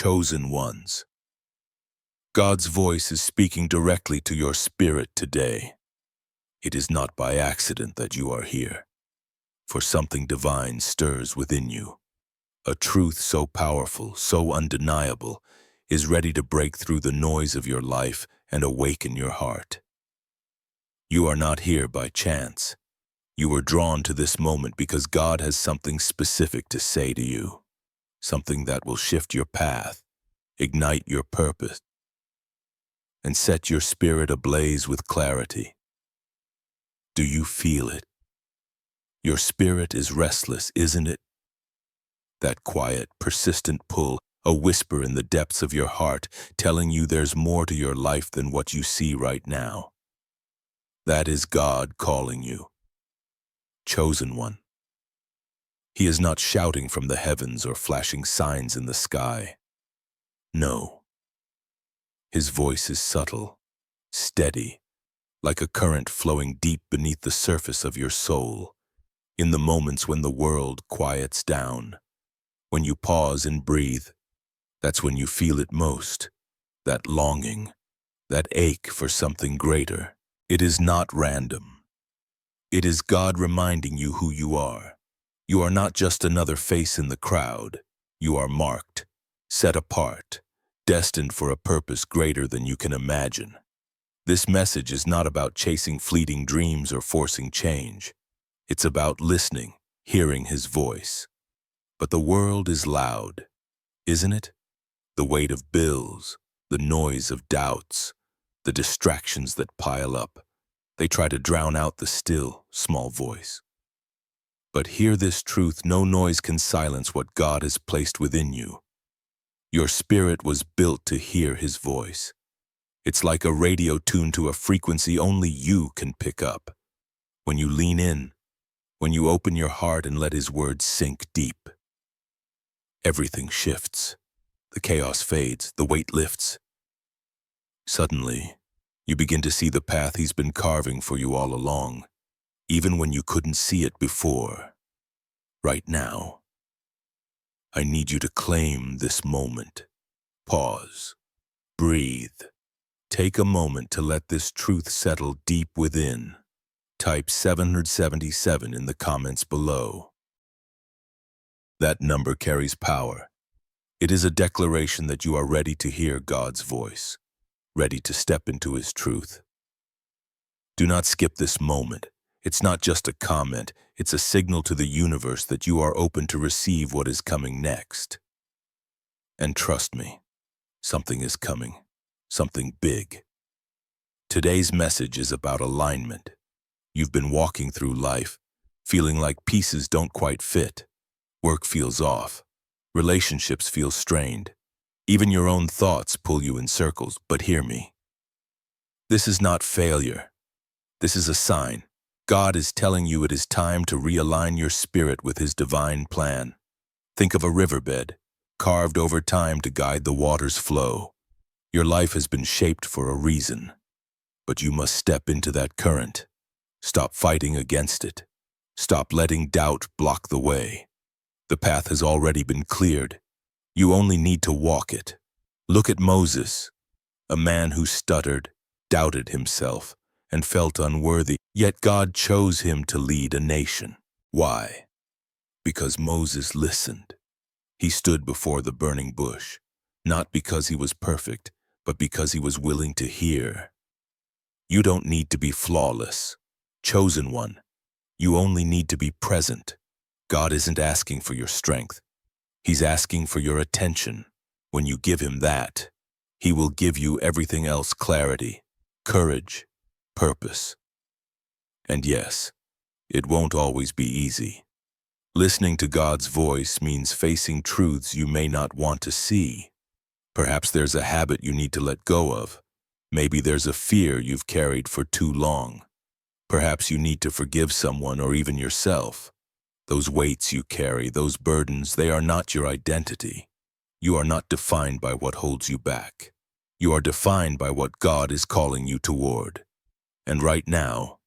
chosen ones. God's voice is speaking directly to your spirit today. It is not by accident that you are here, for something divine stirs within you. A truth so powerful, so undeniable, is ready to break through the noise of your life and awaken your heart. You are not here by chance. You were drawn to this moment because God has something specific to say to you, something that will shift your path, ignite your purpose, and set your spirit ablaze with clarity. Do you feel it? Your spirit is restless, isn't it? That quiet, persistent pull, a whisper in the depths of your heart telling you there's more to your life than what you see right now. That is God calling you. Chosen one. He is not shouting from the heavens or flashing signs in the sky. No. His voice is subtle, steady, like a current flowing deep beneath the surface of your soul, in the moments when the world quiets down. When you pause and breathe, that's when you feel it most, that longing, that ache for something greater. It is not random. It is God reminding you who you are. You are not just another face in the crowd. You are marked, set apart, destined for a purpose greater than you can imagine. This message is not about chasing fleeting dreams or forcing change. It's about listening, hearing His voice. But the world is loud, isn't it? The weight of bills, the noise of doubts, the distractions that pile up. They try to drown out the still, small voice. But hear this truth: no noise can silence what God has placed within you. Your spirit was built to hear His voice. It's like a radio tuned to a frequency only you can pick up. When you lean in, when you open your heart and let His words sink deep, everything shifts. The chaos fades, the weight lifts. Suddenly, you begin to see the path He's been carving for you all along, even when you couldn't see it before. Right now, I need you to claim this moment. Pause. Breathe. Take a moment to let this truth settle deep within. Type 777 in the comments below. That number carries power. It is a declaration that you are ready to hear God's voice, ready to step into His truth. Do not skip this moment. It's not just a comment, it's a signal to the universe that you are open to receive what is coming next. And trust me, something is coming, something big. Today's message is about alignment. You've been walking through life, feeling like pieces don't quite fit. Work feels off. Relationships feel strained. Even your own thoughts pull you in circles. But hear me. This is not failure. This is a sign. God is telling you it is time to realign your spirit with His divine plan. Think of a riverbed, carved over time to guide the water's flow. Your life has been shaped for a reason, but you must step into that current. Stop fighting against it. Stop letting doubt block the way. The path has already been cleared. You only need to walk it. Look at Moses, a man who stuttered, doubted himself, and felt unworthy, yet God chose him to lead a nation. Why? Because Moses listened. He stood before the burning bush, not because he was perfect, but because he was willing to hear. You don't need to be flawless, chosen one. You only need to be present. God isn't asking for your strength. He's asking for your attention. When you give Him that, He will give you everything else: clarity, courage, purpose. And yes, it won't always be easy. Listening to God's voice means facing truths you may not want to see. Perhaps there's a habit you need to let go of. Maybe there's a fear you've carried for too long. Perhaps you need to forgive someone or even yourself. Those weights you carry, those burdens, they are not your identity. You are not defined by what holds you back. You are defined by what God is calling you toward. And right now,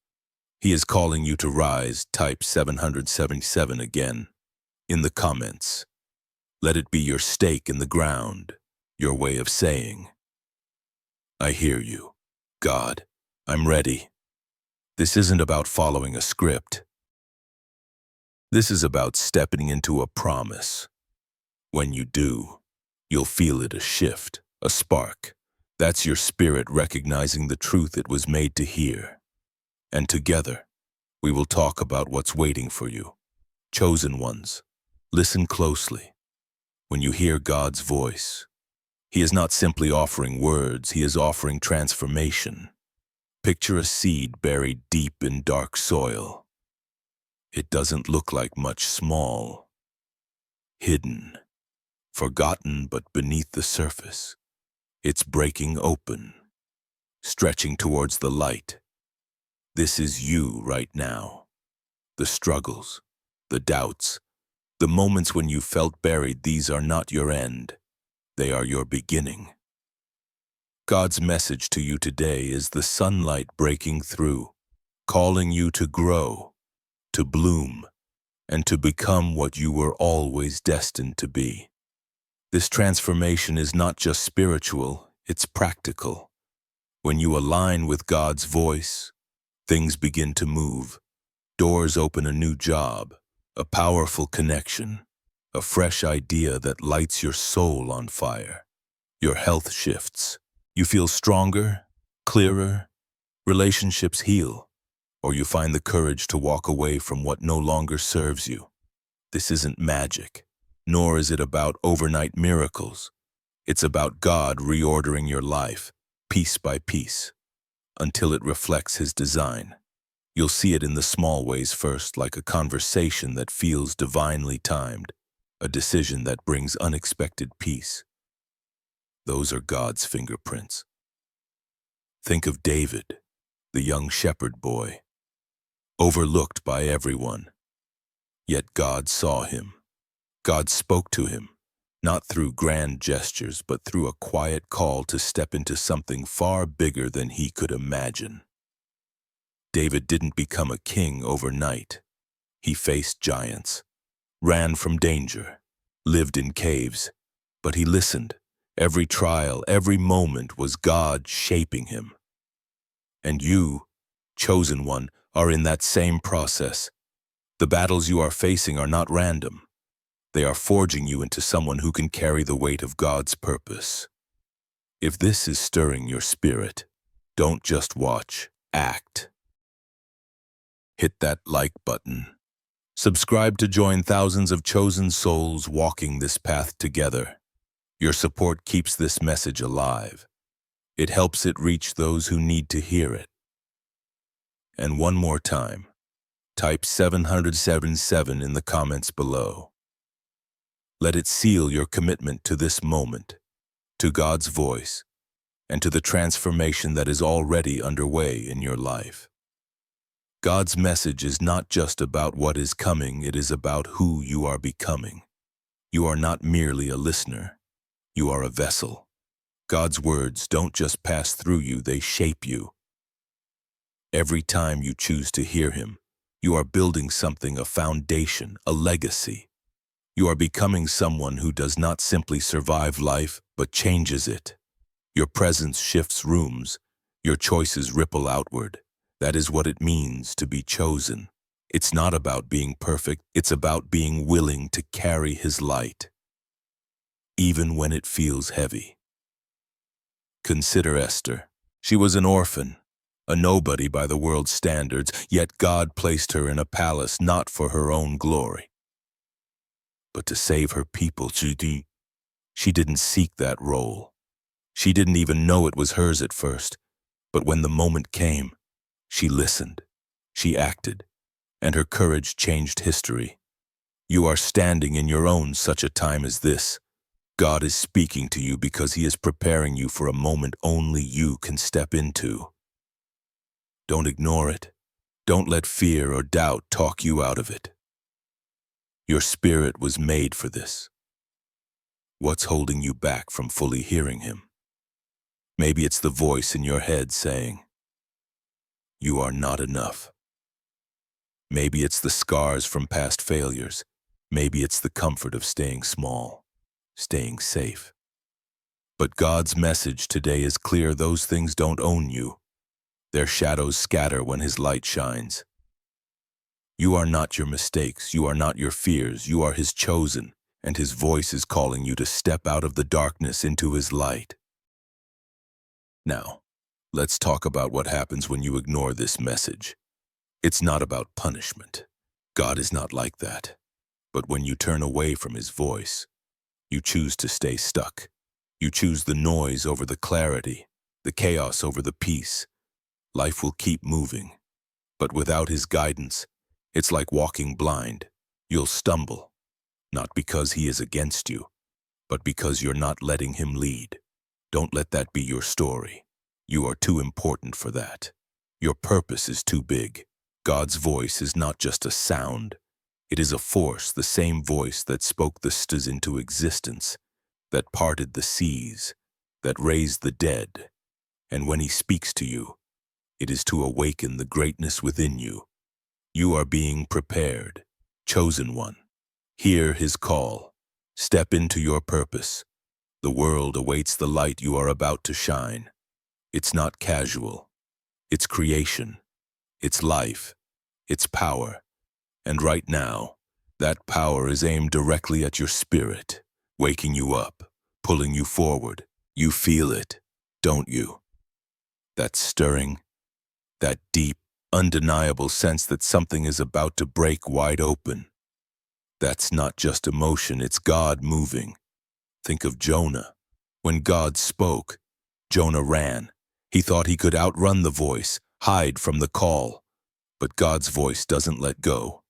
He is calling you to rise. Type 777 again in the comments. Let it be your stake in the ground, Your way of saying, I hear you. God, I'm ready. This isn't about following a script. This is about stepping into a promise. When you do, you'll feel it, a shift, a spark. That's your spirit recognizing the truth it was made to hear. And together, we will talk about what's waiting for you. Chosen ones, listen closely. When you hear God's voice, He is not simply offering words, He is offering transformation. Picture a seed buried deep in dark soil. It doesn't look like much, small, hidden, forgotten, but beneath the surface, it's breaking open, stretching towards the light. This is you right now. The struggles, the doubts, the moments when you felt buried, these are not your end. They are your beginning. God's message to you today is the sunlight breaking through, calling you to grow, to bloom, and to become what you were always destined to be. This transformation is not just spiritual, it's practical. When you align with God's voice, things begin to move. Doors open, a new job, a powerful connection, a fresh idea that lights your soul on fire. Your health shifts. You feel stronger, clearer, relationships heal, or you find the courage to walk away from what no longer serves you. This isn't magic, nor is it about overnight miracles. It's about God reordering your life, piece by piece, until it reflects His design. You'll see it in the small ways first, like a conversation that feels divinely timed, a decision that brings unexpected peace. Those are God's fingerprints. Think of David, the young shepherd boy, overlooked by everyone. Yet God saw him. God spoke to him, not through grand gestures, but through a quiet call to step into something far bigger than he could imagine. David didn't become a king overnight. He faced giants, ran from danger, lived in caves, but he listened. Every trial, every moment was God shaping him. And you, chosen one, are in that same process. The battles you are facing are not random. They are forging you into someone who can carry the weight of God's purpose. If this is stirring your spirit, don't just watch, act. Hit that like button. Subscribe to join thousands of chosen souls walking this path together. Your support keeps this message alive. It helps it reach those who need to hear it. And one more time, type 777 in the comments below. Let it seal your commitment to this moment, to God's voice, and to the transformation that is already underway in your life. God's message is not just about what is coming, it is about who you are becoming. You are not merely a listener, you are a vessel. God's words don't just pass through you, they shape you. Every time you choose to hear Him, you are building something, a foundation, a legacy. You are becoming someone who does not simply survive life, but changes it. Your presence shifts rooms, your choices ripple outward. That is what it means to be chosen. It's not about being perfect, it's about being willing to carry His light, even when it feels heavy. Consider Esther. She was an orphan, a nobody by the world's standards, yet God placed her in a palace not for her own glory, but to save her people. She didn't seek that role. She didn't even know it was hers at first, but when the moment came, she listened, she acted, and her courage changed history. You are standing in your own such a time as this. God is speaking to you because He is preparing you for a moment only you can step into. Don't ignore it. Don't let fear or doubt talk you out of it. Your spirit was made for this. What's holding you back from fully hearing Him? Maybe it's the voice in your head saying, "You are not enough." Maybe it's the scars from past failures. Maybe it's the comfort of staying small, staying safe. But God's message today is clear: those things don't own you. Their shadows scatter when His light shines. You are not your mistakes, you are not your fears, you are His chosen, and His voice is calling you to step out of the darkness into His light. Now, let's talk about what happens when you ignore this message. It's not about punishment. God is not like that. But when you turn away from His voice, you choose to stay stuck. You choose the noise over the clarity, the chaos over the peace. Life will keep moving. But without His guidance, it's like walking blind. You'll stumble, not because He is against you, but because you're not letting Him lead. Don't let that be your story. You are too important for that. Your purpose is too big. God's voice is not just a sound. It is a force, the same voice that spoke the stars into existence, that parted the seas, that raised the dead. And when He speaks to you, it is to awaken the greatness within you. You are being prepared, chosen one. Hear His call. Step into your purpose. The world awaits the light you are about to shine. It's not casual. It's creation. It's life. It's power. And right now, that power is aimed directly at your spirit, waking you up, pulling you forward. You feel it, don't you? That stirring, that deep, undeniable sense that something is about to break wide open. That's not just emotion, it's God moving. Think of Jonah. When God spoke, Jonah ran. He thought he could outrun the voice, hide from the call. But God's voice doesn't let go.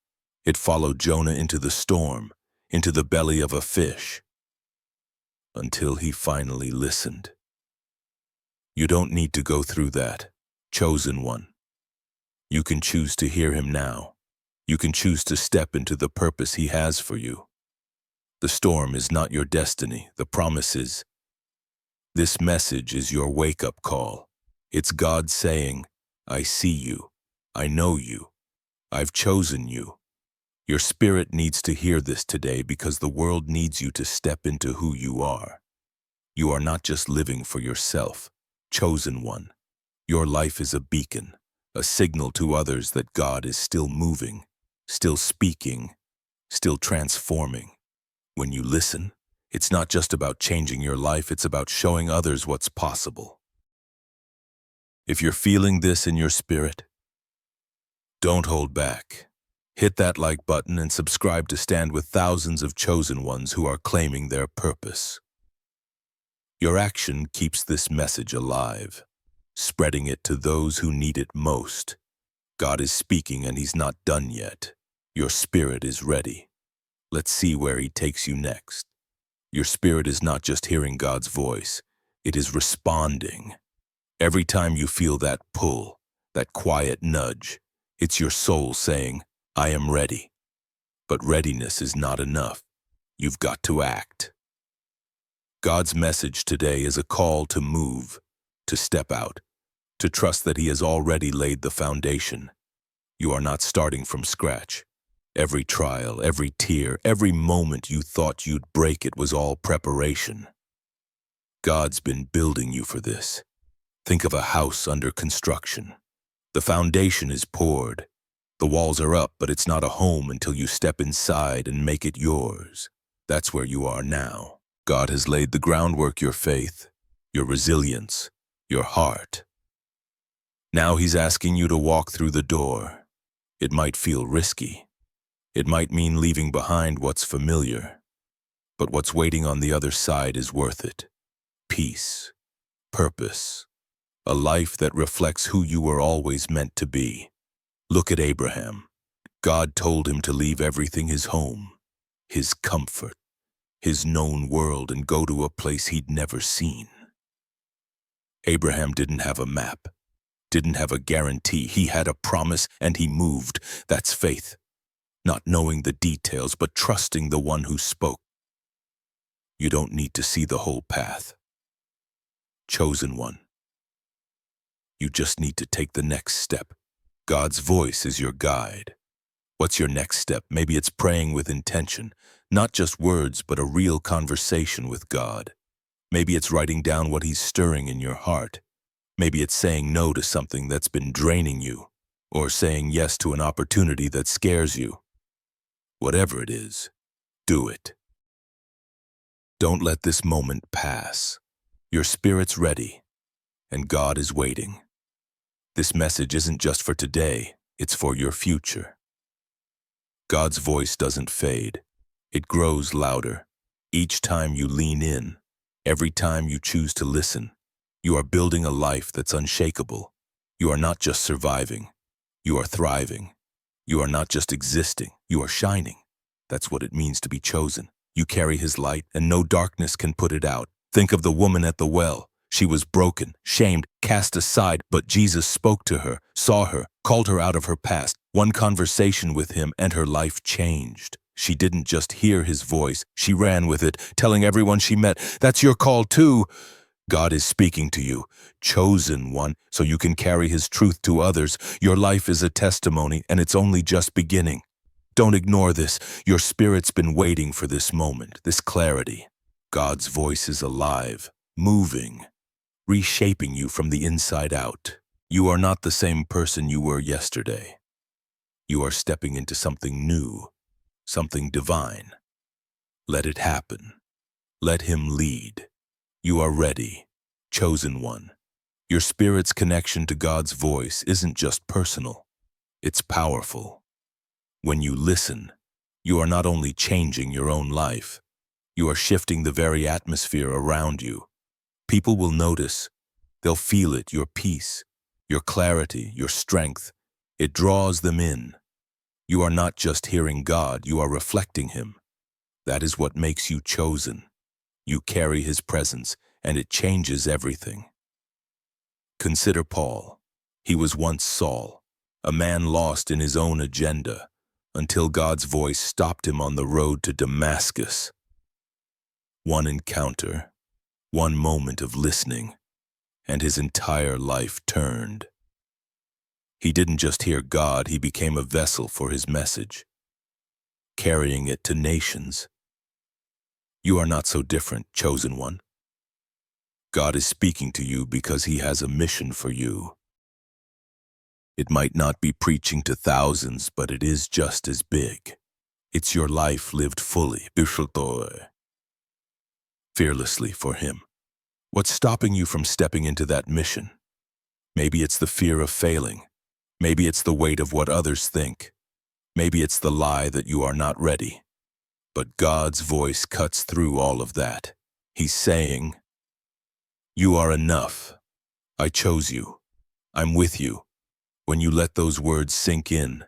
It followed Jonah into the storm, into the belly of a fish, until he finally listened. You don't need to go through that, chosen one. You can choose to hear Him now. You can choose to step into the purpose He has for you. The storm is not your destiny, the promise is. This message is your wake-up call. It's God saying, I see you, I know you, I've chosen you. Your spirit needs to hear this today because the world needs you to step into who you are. You are not just living for yourself, chosen one. Your life is a beacon, a signal to others that God is still moving, still speaking, still transforming. When you listen, it's not just about changing your life, it's about showing others what's possible. If you're feeling this in your spirit, don't hold back. Hit that like button and subscribe to stand with thousands of chosen ones who are claiming their purpose. Your action keeps this message alive, spreading it to those who need it most. God is speaking and He's not done yet. Your spirit is ready. Let's see where He takes you next. Your spirit is not just hearing God's voice, it is responding. Every time you feel that pull, that quiet nudge, it's your soul saying, I am ready. But readiness is not enough. You've got to act. God's message today is a call to move, to step out, to trust that He has already laid the foundation. You are not starting from scratch. Every trial, every tear, every moment you thought you'd break, it was all preparation. God's been building you for this. Think of a house under construction. The foundation is poured. The walls are up, but it's not a home until you step inside and make it yours. That's where you are now. God has laid the groundwork, your faith, your resilience, your heart. Now He's asking you to walk through the door. It might feel risky. It might mean leaving behind what's familiar. But what's waiting on the other side is worth it. Peace, purpose, a life that reflects who you were always meant to be. Look at Abraham. God told him to leave everything, his home, his comfort, his known world, and go to a place he'd never seen. Abraham didn't have a map, didn't have a guarantee. He had a promise and he moved. That's faith. Not knowing the details, but trusting the one who spoke. You don't need to see the whole path. Chosen one. You just need to take the next step. God's voice is your guide. What's your next step? Maybe it's praying with intention, not just words, but a real conversation with God. Maybe it's writing down what he's stirring in your heart. Maybe it's saying no to something that's been draining you, or saying yes to an opportunity that scares you. Whatever it is, do it. Don't let this moment pass. Your spirit's ready, and God is waiting. This message isn't just for today, it's for your future. God's voice doesn't fade. It grows louder. Each time you lean in, every time you choose to listen, you are building a life that's unshakable. You are not just surviving, you are thriving. You are not just existing, you are shining. That's what it means to be chosen. You carry his light, and no darkness can put it out. Think of the woman at the well. She was broken, shamed, cast aside, but Jesus spoke to her, saw her, called her out of her past. One conversation with him, and her life changed. She didn't just hear his voice, she ran with it, telling everyone she met, "That's your call too." God is speaking to you, chosen one, so you can carry his truth to others. Your life is a testimony, and it's only just beginning. Don't ignore this. Your spirit's been waiting for this moment, this clarity. God's voice is alive, moving, reshaping you from the inside out. You are not the same person you were yesterday. You are stepping into something new, something divine. Let it happen. Let him lead. You are ready, chosen one. Your spirit's connection to God's voice isn't just personal, it's powerful. When you listen, you are not only changing your own life, you are shifting the very atmosphere around you. People will notice, they'll feel it, your peace, your clarity, your strength. It draws them in. You are not just hearing God, you are reflecting him. That is what makes you chosen. You carry his presence, and it changes everything. Consider Paul. He was once Saul, a man lost in his own agenda, until God's voice stopped him on the road to Damascus. One encounter, one moment of listening, and his entire life turned. He didn't just hear God, he became a vessel for his message, carrying it to nations. You are not so different, chosen one. God is speaking to you because he has a mission for you. It might not be preaching to thousands, but it is just as big. It's your life lived fully, fearlessly for him. What's stopping you from stepping into that mission? Maybe it's the fear of failing. Maybe it's the weight of what others think. Maybe it's the lie that you are not ready. But God's voice cuts through all of that. He's saying, "You are enough. I chose you. I'm with you." When you let those words sink in,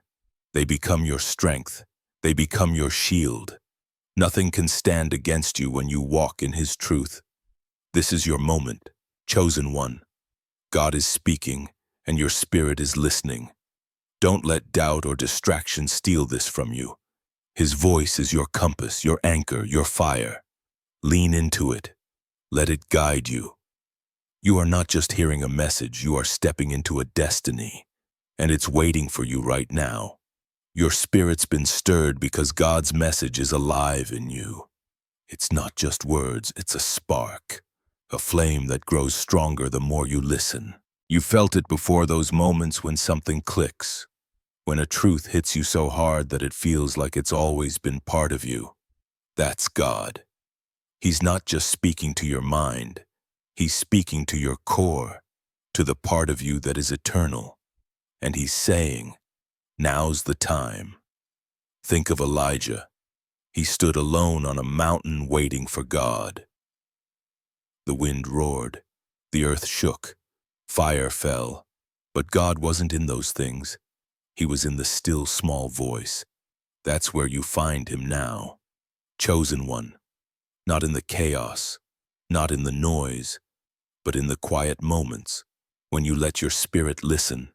they become your strength. They become your shield. Nothing can stand against you when you walk in his truth. This is your moment, chosen one. God is speaking, and your spirit is listening. Don't let doubt or distraction steal this from you. His voice is your compass, your anchor, your fire. Lean into it. Let it guide you. You are not just hearing a message, you are stepping into a destiny, and it's waiting for you right now. Your spirit's been stirred because God's message is alive in you. It's not just words, it's a spark, a flame that grows stronger the more you listen. You felt it before, those moments when something clicks, when a truth hits you so hard that it feels like it's always been part of you. That's God. He's not just speaking to your mind. He's speaking to your core, to the part of you that is eternal. And he's saying, now's the time. Think of Elijah. He stood alone on a mountain waiting for God. The wind roared, the earth shook, fire fell, but God wasn't in those things. He was in the still small voice. That's where you find him now. Chosen one, not in the chaos, not in the noise, but in the quiet moments, when you let your spirit listen.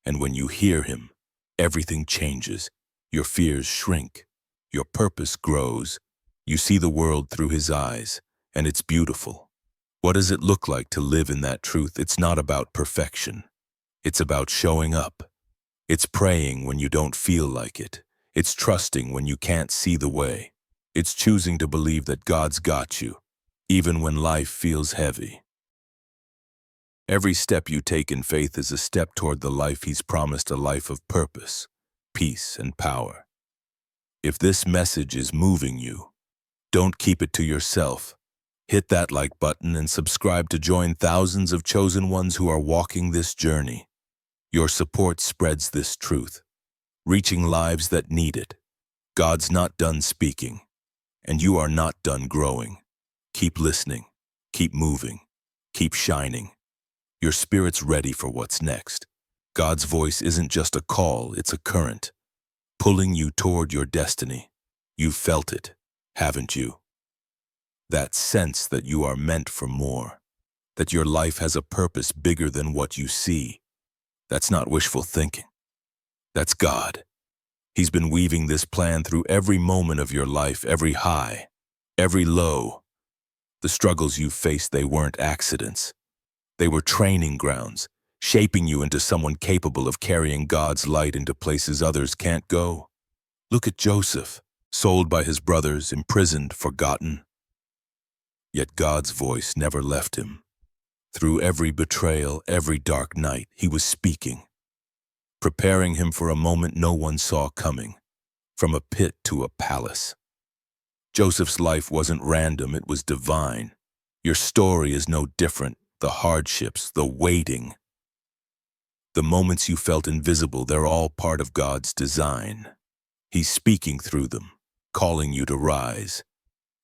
And when you hear him, everything changes. Your fears shrink. Your purpose grows. You see the world through his eyes, and it's beautiful. What does it look like to live in that truth? It's not about perfection. It's about showing up. It's praying when you don't feel like it. It's trusting when you can't see the way. It's choosing to believe that God's got you, even when life feels heavy. Every step you take in faith is a step toward the life He's promised, a life of purpose, peace, and power. If this message is moving you, don't keep it to yourself. Hit that like button and subscribe to join thousands of chosen ones who are walking this journey. Your support spreads this truth, reaching lives that need it. God's not done speaking, and you are not done growing. Keep listening, keep moving, keep shining. Your spirit's ready for what's next. God's voice isn't just a call, it's a current, pulling you toward your destiny. You've felt it, haven't you? That sense that you are meant for more, that your life has a purpose bigger than what you see. That's not wishful thinking. That's God. He's been weaving this plan through every moment of your life, every high, every low. The struggles you faced, they weren't accidents. They were training grounds, shaping you into someone capable of carrying God's light into places others can't go. Look at Joseph, sold by his brothers, imprisoned, forgotten. Yet God's voice never left him. Through every betrayal, every dark night, He was speaking, preparing him for a moment no one saw coming, from a pit to a palace. Joseph's life wasn't random, it was divine. Your story is no different. The hardships, the waiting, the moments you felt invisible, they're all part of God's design. He's speaking through them, calling you to rise.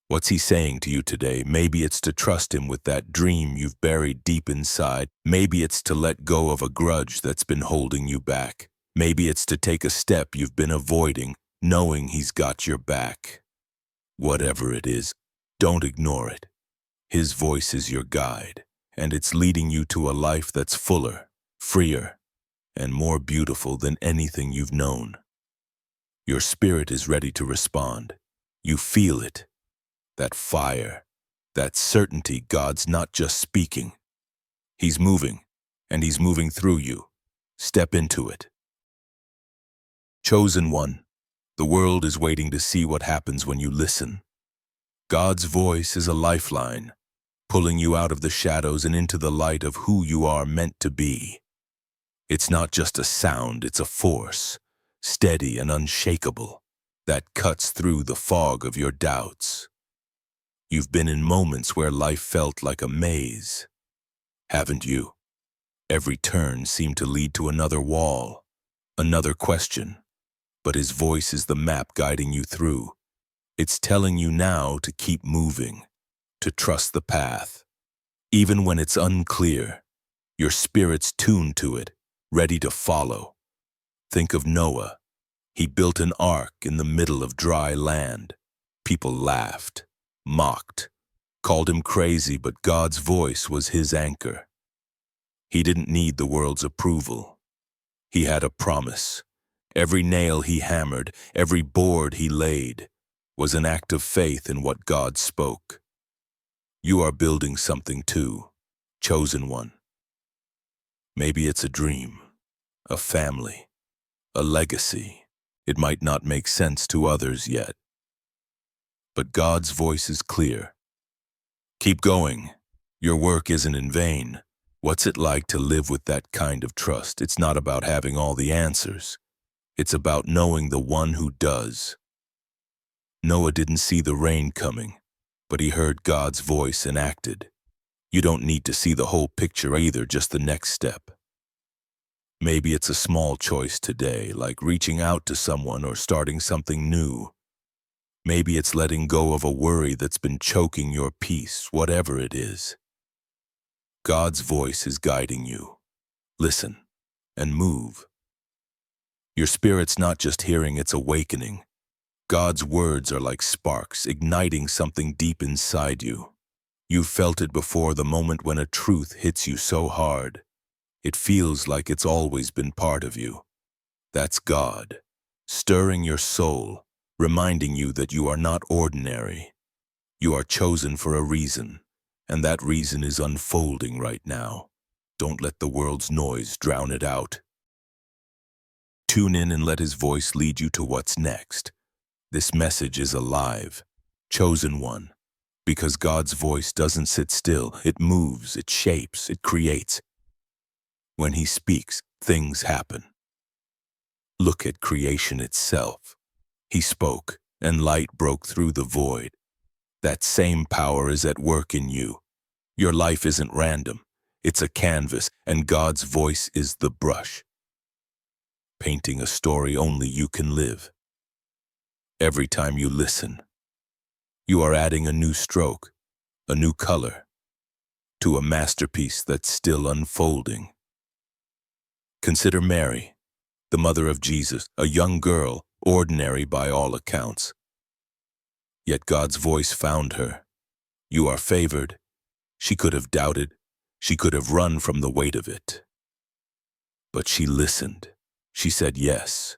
What's He saying to you today? Maybe it's to trust Him with that dream you've buried deep inside. Maybe it's to let go of a grudge that's been holding you back. Maybe it's to take a step you've been avoiding, knowing He's got your back. Whatever it is, don't ignore it. His voice is your guide, and it's leading you to a life that's fuller, freer, and more beautiful than anything you've known. Your spirit is ready to respond. You feel it. That fire, that certainty God's not just speaking. He's moving, and He's moving through you. Step into it. Chosen one, the world is waiting to see what happens when you listen. God's voice is a lifeline, pulling you out of the shadows and into the light of who you are meant to be. It's not just a sound, it's a force, steady and unshakable, that cuts through the fog of your doubts. You've been in moments where life felt like a maze, haven't you? Every turn seemed to lead to another wall, another question, but His voice is the map guiding you through. It's telling you now to keep moving, to trust the path. Even when it's unclear, your spirit's tuned to it, ready to follow. Think of Noah. He built an ark in the middle of dry land. People laughed, mocked, called him crazy, but God's voice was his anchor. He didn't need the world's approval. He had a promise. Every nail he hammered, every board he laid, was an act of faith in what God spoke. You are building something too, chosen one. Maybe it's a dream, a family, a legacy. It might not make sense to others yet. But God's voice is clear. Keep going. Your work isn't in vain. What's it like to live with that kind of trust? It's not about having all the answers. It's about knowing the one who does. Noah didn't see the rain coming, but he heard God's voice and acted. You don't need to see the whole picture either, just the next step. Maybe it's a small choice today, like reaching out to someone or starting something new. Maybe it's letting go of a worry that's been choking your peace, whatever it is. God's voice is guiding you. Listen and move. Your spirit's not just hearing, it's awakening. God's words are like sparks, igniting something deep inside you. You've felt it before, the moment when a truth hits you so hard. It feels like it's always been part of you. That's God, stirring your soul, reminding you that you are not ordinary. You are chosen for a reason, and that reason is unfolding right now. Don't let the world's noise drown it out. Tune in and let His voice lead you to what's next. This message is alive. Chosen one, Because God's voice doesn't sit still. It moves, it shapes, it creates. When He speaks, things happen. Look at creation itself. He spoke, and light broke through the void. That same power is at work in you. Your life isn't random. It's a canvas, and God's voice is the brush, painting a story only you can live. Every time you listen, you are adding a new stroke, a new color, to a masterpiece that's still unfolding. Consider Mary, the mother of Jesus, a young girl, ordinary by all accounts. Yet God's voice found her. You are favored. She could have doubted. She could have run from the weight of it. But she listened. She said yes.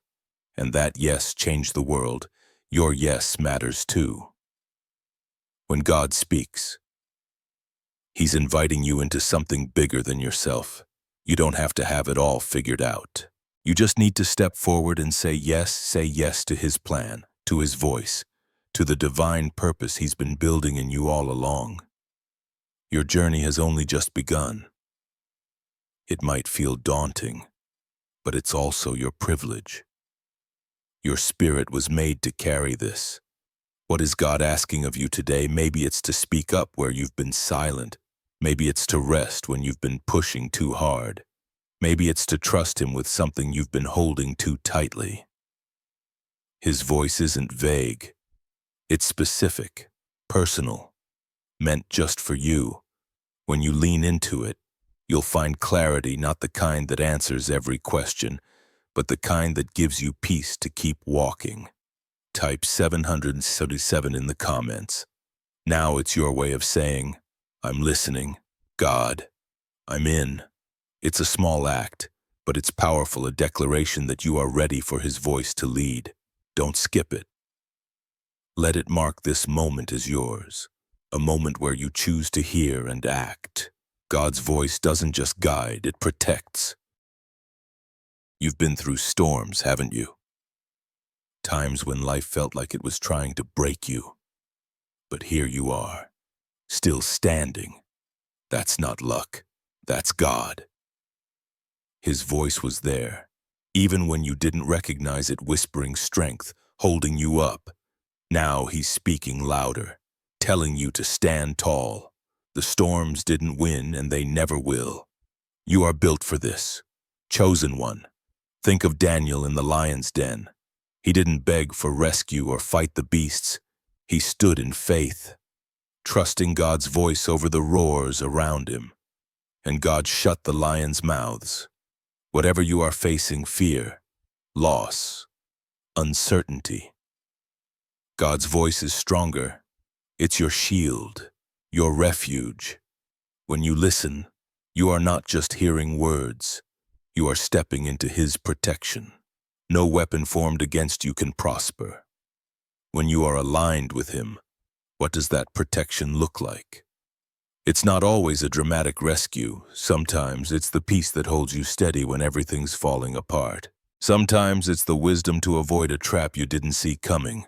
And that yes changed the world. Your yes matters too. When God speaks, He's inviting you into something bigger than yourself. You don't have to have it all figured out. You just need to step forward and say yes to His plan, to His voice, to the divine purpose He's been building in you all along. Your journey has only just begun. It might feel daunting, but it's also your privilege. Your spirit was made to carry this. What is God asking of you today? Maybe it's to speak up where you've been silent. Maybe it's to rest when you've been pushing too hard. Maybe it's to trust Him with something you've been holding too tightly. His voice isn't vague. It's specific, personal, meant just for you. When you lean into it, you'll find clarity, not the kind that answers every question, but the kind that gives you peace to keep walking. Type 777 in the comments. Now it's your way of saying, I'm listening. God, I'm in. It's a small act, but it's powerful, a declaration that you are ready for His voice to lead. Don't skip it. Let it mark this moment as yours, a moment where you choose to hear and act. God's voice doesn't just guide, it protects. You've been through storms, haven't you? Times when life felt like it was trying to break you. But here you are, still standing. That's not luck, that's God. His voice was there, even when you didn't recognize it, whispering strength, holding you up. Now He's speaking louder, telling you to stand tall. The storms didn't win, and they never will. You are built for this, chosen one. Think of Daniel in the lion's den. He didn't beg for rescue or fight the beasts. He stood in faith, trusting God's voice over the roars around him. And God shut the lions' mouths. Whatever you are facing, fear, loss, uncertainty, God's voice is stronger. It's your shield, your refuge. When you listen, you are not just hearing words. You are stepping into His protection. No weapon formed against you can prosper. When you are aligned with Him, what does that protection look like? It's not always a dramatic rescue. Sometimes it's the peace that holds you steady when everything's falling apart. Sometimes it's the wisdom to avoid a trap you didn't see coming.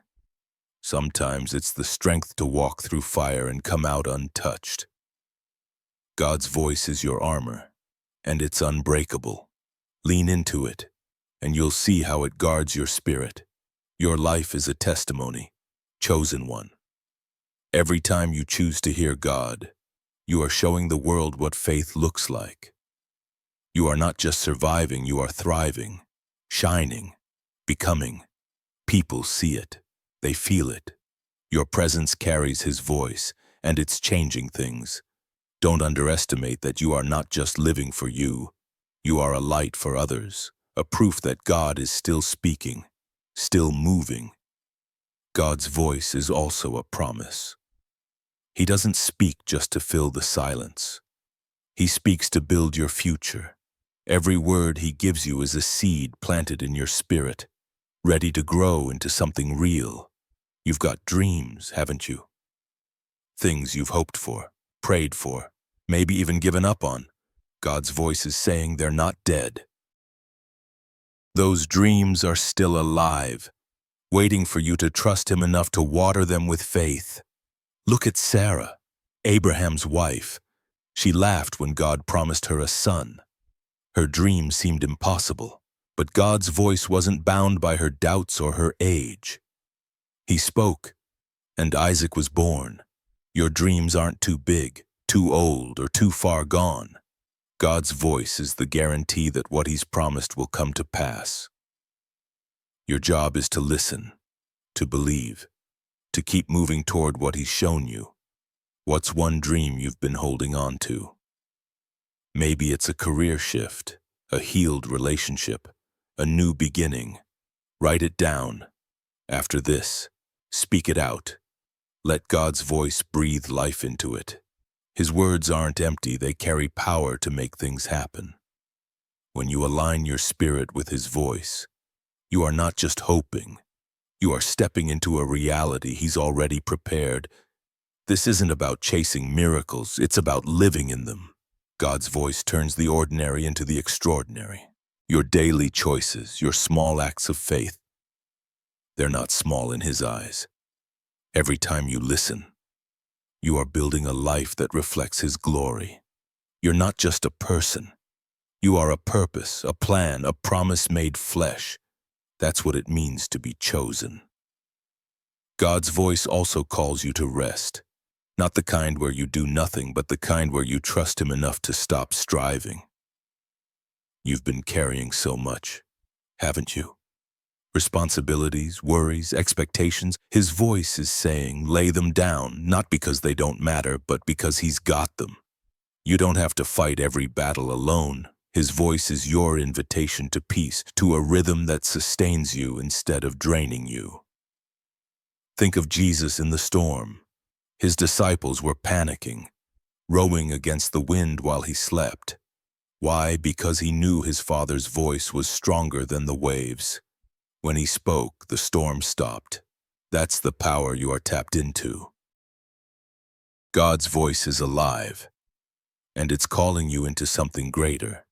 Sometimes it's the strength to walk through fire and come out untouched. God's voice is your armor, and it's unbreakable. Lean into it, and you'll see how it guards your spirit. Your life is a testimony, chosen one. Every time you choose to hear God, you are showing the world what faith looks like. You are not just surviving, you are thriving, shining, becoming. People see it. They feel it. Your presence carries His voice, and it's changing things. Don't underestimate that you are not just living for you. You are a light for others, a proof that God is still speaking, still moving. God's voice is also a promise. He doesn't speak just to fill the silence. He speaks to build your future. Every word He gives you is a seed planted in your spirit, ready to grow into something real. You've got dreams, haven't you? Things you've hoped for, prayed for, maybe even given up on. God's voice is saying they're not dead. Those dreams are still alive, waiting for you to trust Him enough to water them with faith. Look at Sarah, Abraham's wife. She laughed when God promised her a son. Her dream seemed impossible, but God's voice wasn't bound by her doubts or her age. He spoke, and Isaac was born. Your dreams aren't too big, too old, or too far gone. God's voice is the guarantee that what He's promised will come to pass. Your job is to listen, to believe, to keep moving toward what He's shown you. What's one dream you've been holding on to? Maybe it's a career shift, a healed relationship, a new beginning. Write it down. After this, speak it out. Let God's voice breathe life into it. His words aren't empty, they carry power to make things happen. When you align your spirit with His voice, you are not just hoping, you are stepping into a reality He's already prepared. This isn't about chasing miracles, it's about living in them. God's voice turns the ordinary into the extraordinary. Your daily choices, your small acts of faith, they're not small in His eyes. Every time you listen, you are building a life that reflects His glory. You're not just a person. You are a purpose, a plan, a promise made flesh. That's what it means to be chosen. God's voice also calls you to rest. Not the kind where you do nothing, but the kind where you trust Him enough to stop striving. You've been carrying so much, haven't you? Responsibilities, worries, expectations. His voice is saying, lay them down, not because they don't matter, but because He's got them. You don't have to fight every battle alone. His voice is your invitation to peace, to a rhythm that sustains you instead of draining you. Think of Jesus in the storm. His disciples were panicking, rowing against the wind while He slept. Why? Because He knew His Father's voice was stronger than the waves. When He spoke, the storm stopped. That's the power you are tapped into. God's voice is alive, and it's calling you into something greater.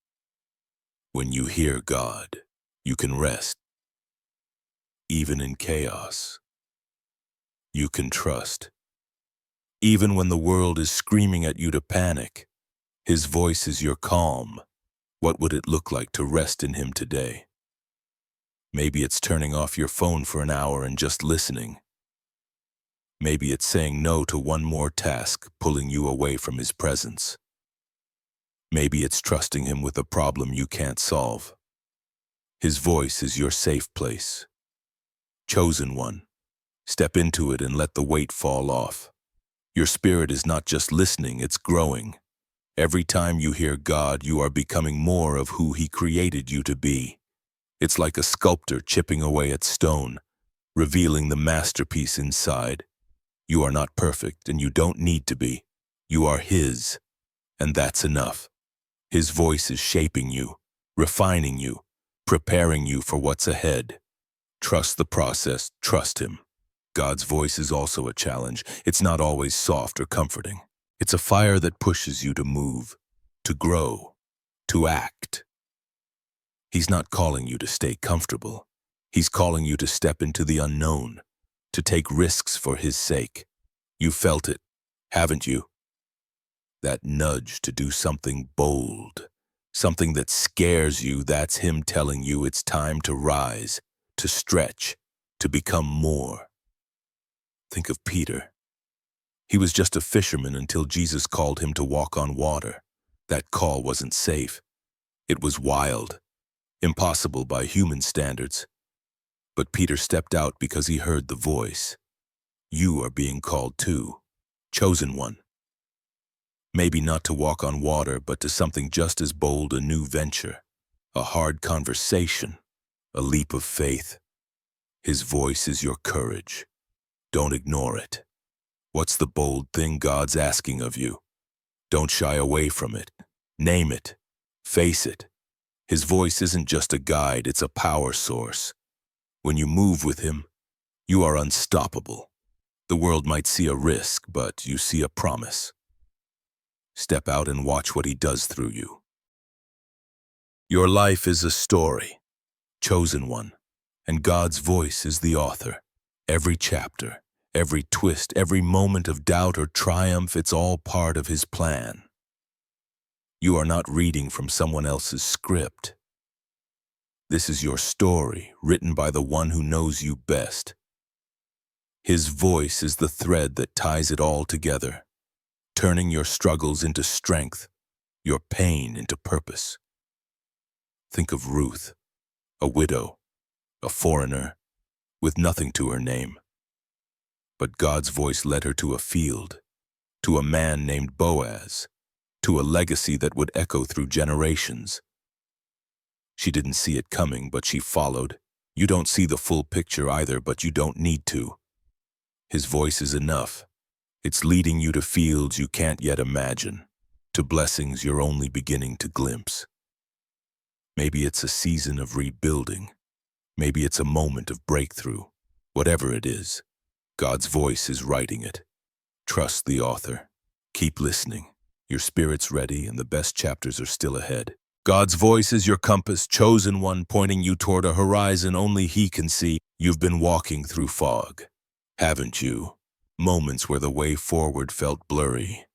When you hear God, you can rest. Even in chaos, you can trust. Even when the world is screaming at you to panic, His voice is your calm. What would it look like to rest in Him today? Maybe it's turning off your phone for an hour and just listening. Maybe it's saying no to one more task, pulling you away from His presence. Maybe it's trusting Him with a problem you can't solve. His voice is your safe place. Chosen one. Step into it and let the weight fall off. Your spirit is not just listening, it's growing. Every time you hear God, you are becoming more of who He created you to be. It's like a sculptor chipping away at stone, revealing the masterpiece inside. You are not perfect, and you don't need to be. You are His, and that's enough. His voice is shaping you, refining you, preparing you for what's ahead. Trust the process, trust Him. God's voice is also a challenge. It's not always soft or comforting. It's a fire that pushes you to move, to grow, to act. He's not calling you to stay comfortable. He's calling you to step into the unknown, to take risks for His sake. You felt it, haven't you? That nudge to do something bold, something that scares you, that's Him telling you it's time to rise, to stretch, to become more. Think of Peter. He was just a fisherman until Jesus called him to walk on water. That call wasn't safe. It was wild, impossible by human standards. But Peter stepped out because he heard the voice. You are being called too, chosen one. Maybe not to walk on water, but to something just as bold, a new venture, a hard conversation, a leap of faith. His voice is your courage. Don't ignore it. What's the bold thing God's asking of you? Don't shy away from it. Name it. Face it. His voice isn't just a guide, it's a power source. When you move with Him, you are unstoppable. The world might see a risk, but you see a promise. Step out and watch what He does through you. Your life is a story, chosen one, and God's voice is the author. Every chapter, Every twist, every moment of doubt or triumph, it's all part of his plan. You are not reading from someone else's script. This is your story, written by the one who knows you best. His voice is the thread that ties it all together, turning your struggles into strength, your pain into purpose. Think of Ruth, a widow, a foreigner, with nothing to her name. But God's voice led her to a field, to a man named Boaz, to a legacy that would echo through generations. She didn't see it coming, but she followed. You don't see the full picture either, but you don't need to. His voice is enough. It's leading you to fields you can't yet imagine, to blessings you're only beginning to glimpse. Maybe it's a season of rebuilding. Maybe it's a moment of breakthrough. Whatever it is, God's voice is writing it. Trust the author. Keep listening. Your spirit's ready and the best chapters are still ahead. God's voice is your compass, chosen one, pointing you toward a horizon only He can see. You've been walking through fog, haven't you? Moments where the way forward felt blurry,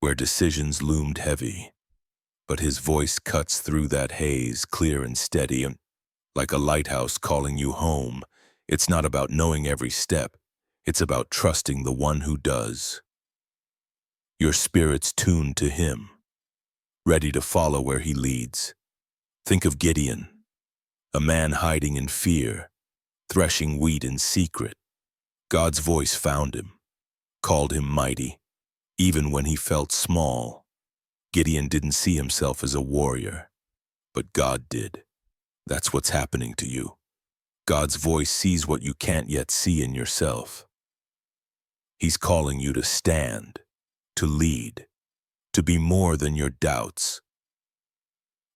where decisions loomed heavy. But His voice cuts through that haze, clear and steady, and like a lighthouse calling you home. It's not about knowing every step. It's about trusting the one who does. Your spirit's tuned to Him, ready to follow where He leads. Think of Gideon, a man hiding in fear, threshing wheat in secret. God's voice found him, called him mighty. Even when he felt small, Gideon didn't see himself as a warrior, but God did. That's what's happening to you. God's voice sees what you can't yet see in yourself. He's calling you to stand, to lead, to be more than your doubts.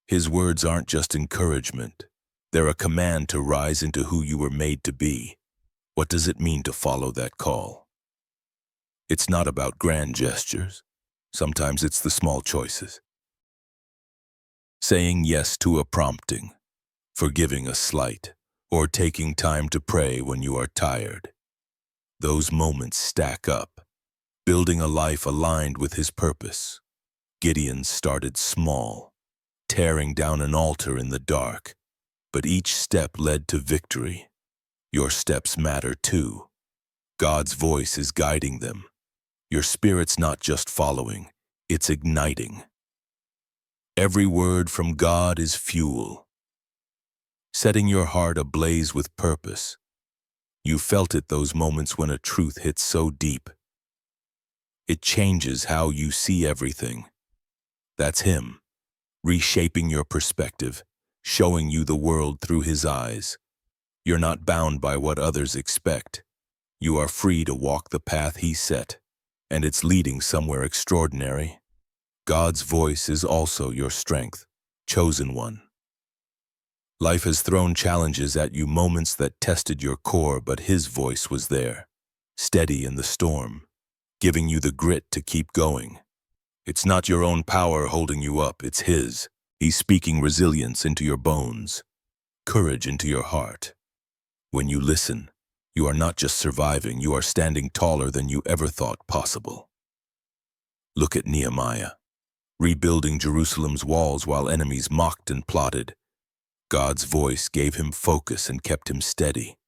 His words aren't just encouragement. They're a command to rise into who you were made to be. What does it mean to follow that call? It's not about grand gestures. Sometimes it's the small choices. Saying yes to a prompting, forgiving a slight, or taking time to pray when you are tired. Those moments stack up, building a life aligned with His purpose. Gideon started small, tearing down an altar in the dark, but each step led to victory. Your steps matter too. God's voice is guiding them. Your spirit's not just following, it's igniting. Every word from God is fuel, setting your heart ablaze with purpose. You felt it those moments when a truth hits so deep. It changes how you see everything. That's Him, reshaping your perspective, showing you the world through His eyes. You're not bound by what others expect. You are free to walk the path He set, and it's leading somewhere extraordinary. God's voice is also your strength, chosen one. Life has thrown challenges at you, moments that tested your core, but His voice was there, steady in the storm, giving you the grit to keep going. It's not your own power holding you up, it's His. He's speaking resilience into your bones, courage into your heart. When you listen, you are not just surviving, you are standing taller than you ever thought possible. Look at Nehemiah, rebuilding Jerusalem's walls while enemies mocked and plotted. God's voice gave him focus and kept him steady.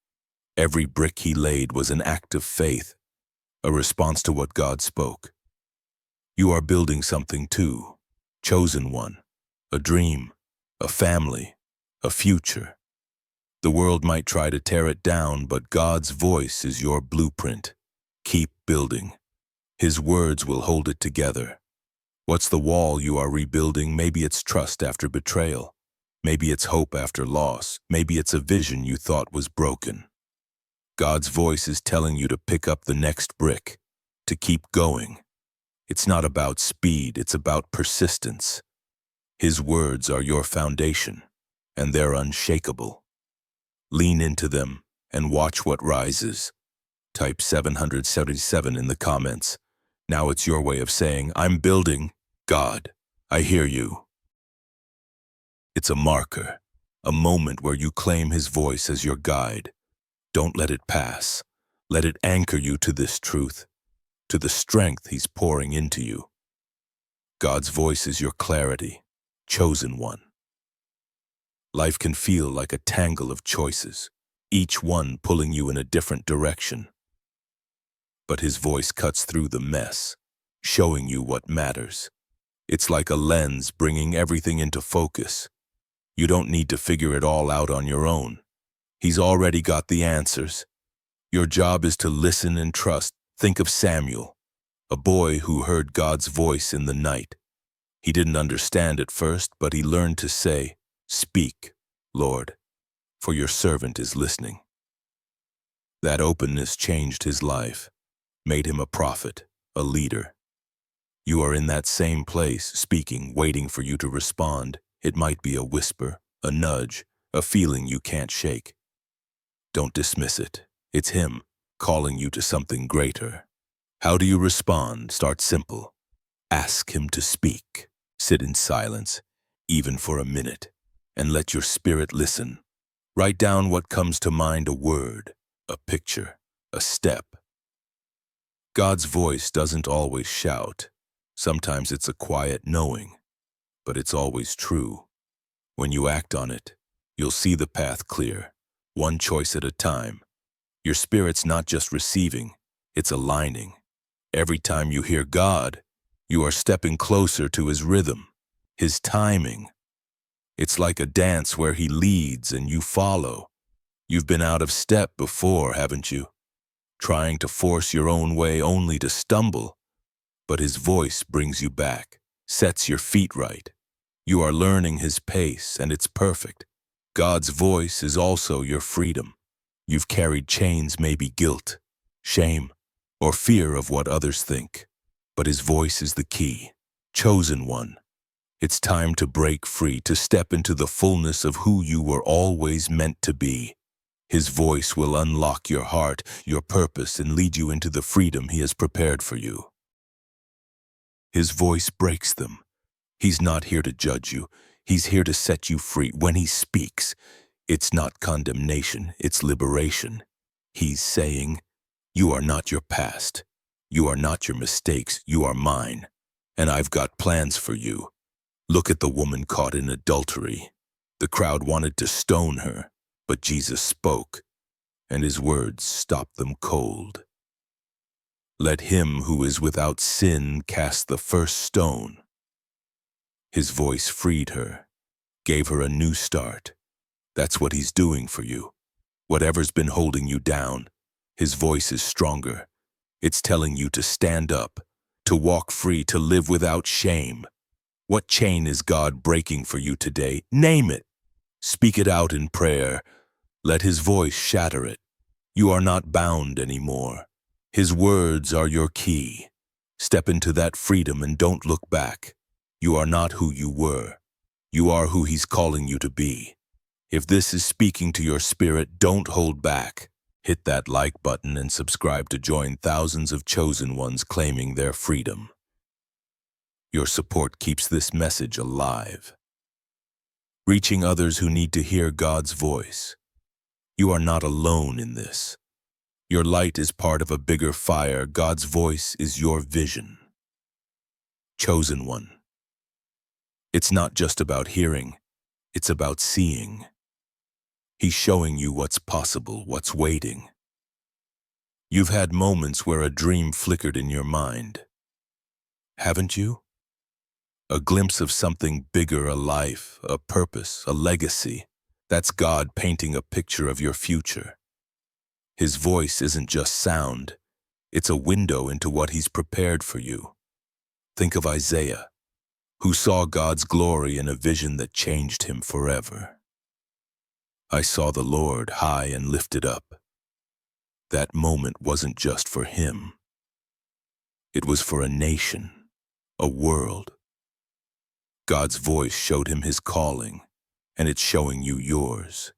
Every brick he laid was an act of faith, a response to what God spoke. You are building something too, chosen one, a dream, a family, a future. The world might try to tear it down, but God's voice is your blueprint. Keep building. His words will hold it together. What's the wall you are rebuilding? Maybe it's trust after betrayal. Maybe it's hope after loss. Maybe it's a vision you thought was broken. God's voice is telling you to pick up the next brick, to keep going. It's not about speed, it's about persistence. His words are your foundation, and they're unshakable. Lean into them and watch what rises. Type 777 in the comments. Now it's your way of saying, I'm building. God, I hear you. It's a marker, a moment where you claim His voice as your guide. Don't let it pass. Let it anchor you to this truth, to the strength He's pouring into you. God's voice is your clarity, chosen one. Life can feel like a tangle of choices, each one pulling you in a different direction. But His voice cuts through the mess, showing you what matters. It's like a lens bringing everything into focus. You don't need to figure it all out on your own. He's already got the answers. Your job is to listen and trust. Think of Samuel, a boy who heard God's voice in the night. He didn't understand at first, but he learned to say, "Speak, Lord, for your servant is listening." That openness changed his life, made him a prophet, a leader. You are in that same place, speaking, waiting for you to respond. It might be a whisper, a nudge, a feeling you can't shake. Don't dismiss it. It's Him calling you to something greater. How do you respond? Start simple. Ask Him to speak. Sit in silence, even for a minute, and let your spirit listen. Write down what comes to mind, a word, a picture, a step. God's voice doesn't always shout. Sometimes it's a quiet knowing, but it's always true. When you act on it, you'll see the path clear, one choice at a time. Your spirit's not just receiving, it's aligning. Every time you hear God, you are stepping closer to His rhythm, His timing. It's like a dance where He leads and you follow. You've been out of step before, haven't you? Trying to force your own way only to stumble. But His voice brings you back, sets your feet right. You are learning His pace, and it's perfect. God's voice is also your freedom. You've carried chains, maybe guilt, shame, or fear of what others think. But His voice is the key, chosen one. It's time to break free, to step into the fullness of who you were always meant to be. His voice will unlock your heart, your purpose, and lead you into the freedom He has prepared for you. His voice breaks them. He's not here to judge you. He's here to set you free. When He speaks, it's not condemnation, it's liberation. He's saying, "You are not your past. You are not your mistakes. You are mine. And I've got plans for you." Look at the woman caught in adultery. The crowd wanted to stone her, but Jesus spoke, and His words stopped them cold. "Let him who is without sin cast the first stone." His voice freed her, gave her a new start. That's what He's doing for you. Whatever's been holding you down, His voice is stronger. It's telling you to stand up, to walk free, to live without shame. What chain is God breaking for you today? Name it. Speak it out in prayer. Let His voice shatter it. You are not bound anymore. His words are your key. Step into that freedom and don't look back. You are not who you were. You are who He's calling you to be. If this is speaking to your spirit, don't hold back. Hit that like button and subscribe to join thousands of chosen ones claiming their freedom. Your support keeps this message alive, reaching others who need to hear God's voice. You are not alone in this. Your light is part of a bigger fire. God's voice is your vision. Chosen one. It's not just about hearing, it's about seeing. He's showing you what's possible, what's waiting. You've had moments where a dream flickered in your mind, haven't you? A glimpse of something bigger, a life, a purpose, a legacy. That's God painting a picture of your future. His voice isn't just sound, it's a window into what He's prepared for you. Think of Isaiah, who saw God's glory in a vision that changed him forever. "I saw the Lord high and lifted up." That moment wasn't just for him. It was for a nation, a world. God's voice showed him His calling, and it's showing you yours.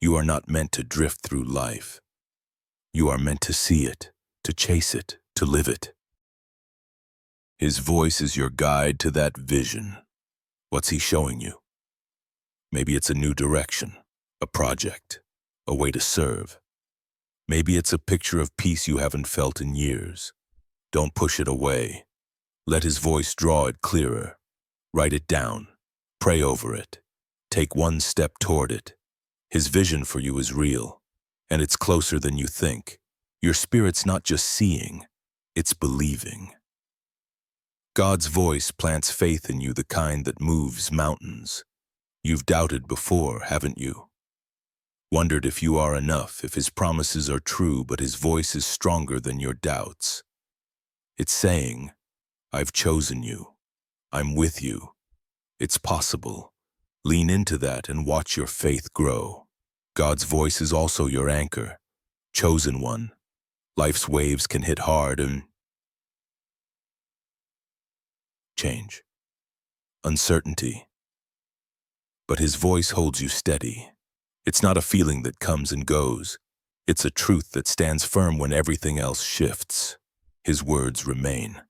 You are not meant to drift through life. You are meant to see it, to chase it, to live it. His voice is your guide to that vision. What's He showing you? Maybe it's a new direction, a project, a way to serve. Maybe it's a picture of peace you haven't felt in years. Don't push it away. Let his voice draw it clearer. Write it down. Pray over it. Take one step toward it. His vision for you is real, and it's closer than you think. Your spirit's not just seeing, it's believing. God's voice plants faith in you, the kind that moves mountains. You've doubted before, haven't you? Wondered if you are enough, if his promises are true, but his voice is stronger than your doubts. It's saying, I've chosen you. I'm with you. It's possible. Lean into that and watch your faith grow. God's voice is also your anchor. Chosen one. Life's waves can hit hard and change. Uncertainty. But his voice holds you steady. It's not a feeling that comes and goes. It's a truth that stands firm when everything else shifts. His words remain.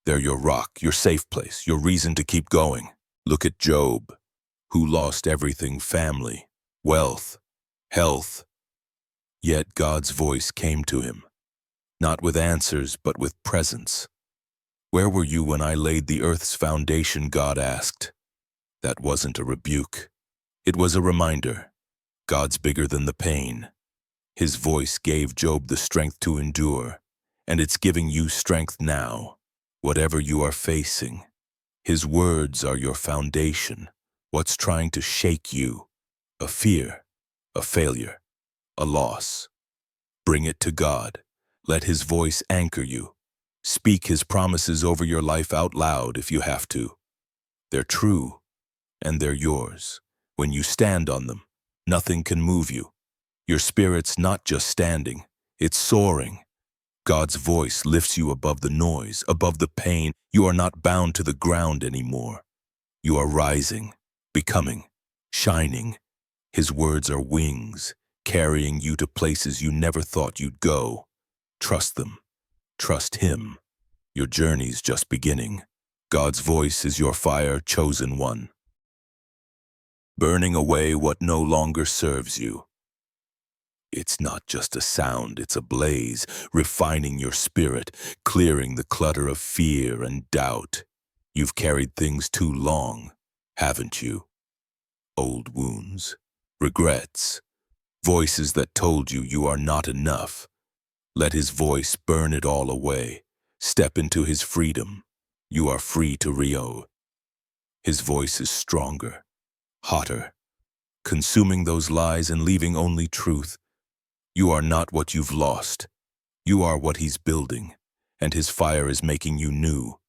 They're your rock, your safe place, your reason to keep going. Look at Job, who lost everything: family, wealth, health. Yet God's voice came to him, not with answers, but with presence. Where were you when I laid the earth's foundation? God asked. That wasn't a rebuke. It was a reminder. God's bigger than the pain. His voice gave Job the strength to endure, and it's giving you strength now, whatever you are facing. His words are your foundation. What's trying to shake you? A fear, a failure, a loss. Bring it to God. Let his voice anchor you. Speak his promises over your life out loud if you have to. They're true, and they're yours. When you stand on them, nothing can move you. Your spirit's not just standing, it's soaring. God's voice lifts you above the noise, above the pain. You are not bound to the ground anymore. You are rising, becoming, shining. His words are wings, carrying you to places you never thought you'd go. Trust them. Trust him. Your journey's just beginning. God's voice is your fire, chosen one, burning away what no longer serves you. It's not just a sound, it's a blaze, refining your spirit, clearing the clutter of fear and doubt. You've carried things too long, haven't you? Old wounds, regrets, voices that told you you are not enough. Let his voice burn it all away. Step into his freedom. You are free to Rio. His voice is stronger, hotter, consuming those lies and leaving only truth. You are not what you've lost. You are what he's building, and his fire is making you new.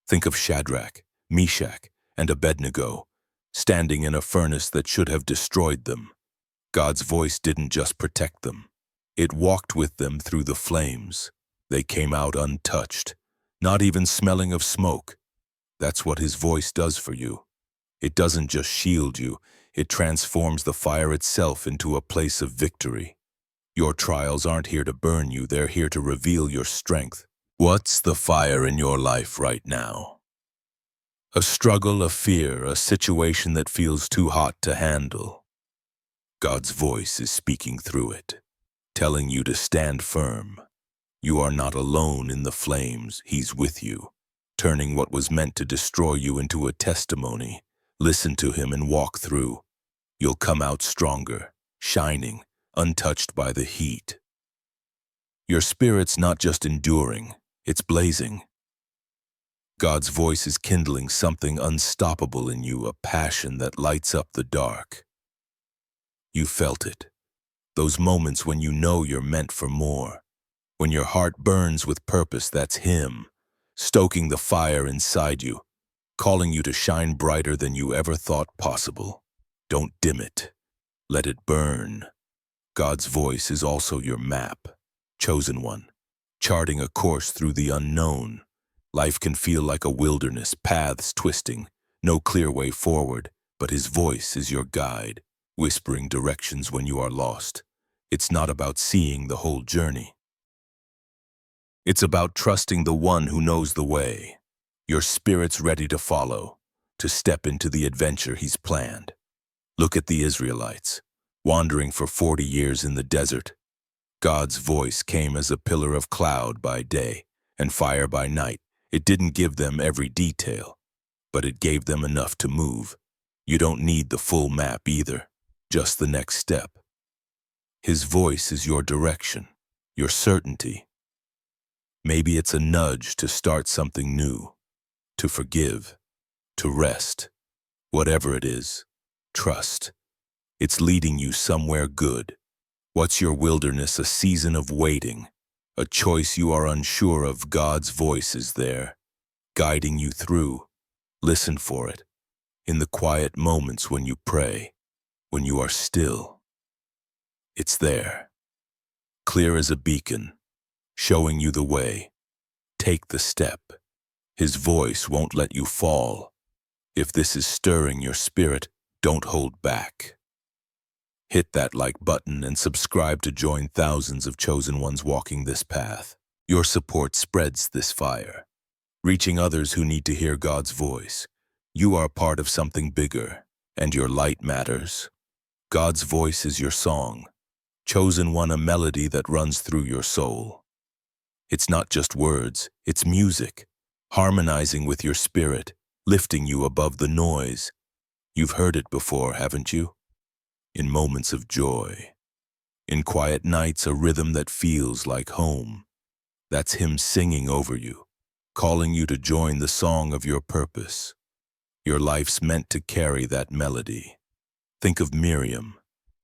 Think of Shadrach, Meshach, and Abednego, standing in a furnace that should have destroyed them. God's voice didn't just protect them. It walked with them through the flames. They came out untouched, not even smelling of smoke. That's what his voice does for you. It doesn't just shield you, it transforms the fire itself into a place of victory. Your trials aren't here to burn you, they're here to reveal your strength. What's the fire in your life right now? A struggle, a fear, a situation that feels too hot to handle. God's voice is speaking through it, telling you to stand firm. You are not alone in the flames, he's with you, turning what was meant to destroy you into a testimony. Listen to him and walk through. You'll come out stronger, shining, untouched by the heat. Your spirit's not just enduring, it's blazing. God's voice is kindling something unstoppable in you, a passion that lights up the dark. You felt it. Those moments when you know you're meant for more. When your heart burns with purpose, that's him, stoking the fire inside you, calling you to shine brighter than you ever thought possible. Don't dim it. Let it burn. God's voice is also your map, chosen one, charting a course through the unknown. Life can feel like a wilderness, paths twisting, no clear way forward, but his voice is your guide, whispering directions when you are lost. It's not about seeing the whole journey. It's about trusting the one who knows the way. Your spirit's ready to follow, to step into the adventure he's planned. Look at the Israelites, wandering for 40 years in the desert. God's voice came as a pillar of cloud by day and fire by night. It didn't give them every detail, but it gave them enough to move. You don't need the full map either, just the next step. His voice is your direction, your certainty. Maybe it's a nudge to start something new, to forgive, to rest. Whatever it is, trust. It's leading you somewhere good. What's your wilderness? A season of waiting, a choice you are unsure of. God's voice is there, guiding you through. Listen for it, in the quiet moments when you pray, when you are still. It's there, clear as a beacon, showing you the way. Take the step. His voice won't let you fall. If this is stirring your spirit, don't hold back. Hit that like button and subscribe to join thousands of chosen ones walking this path. Your support spreads this fire, reaching others who need to hear God's voice. You are part of something bigger, and your light matters. God's voice is your song, chosen one, a melody that runs through your soul. It's not just words, it's music, harmonizing with your spirit, lifting you above the noise. You've heard it before, haven't you? In moments of joy, in quiet nights, a rhythm that feels like home. That's Him singing over you, calling you to join the song of your purpose. Your life's meant to carry that melody. Think of Miriam,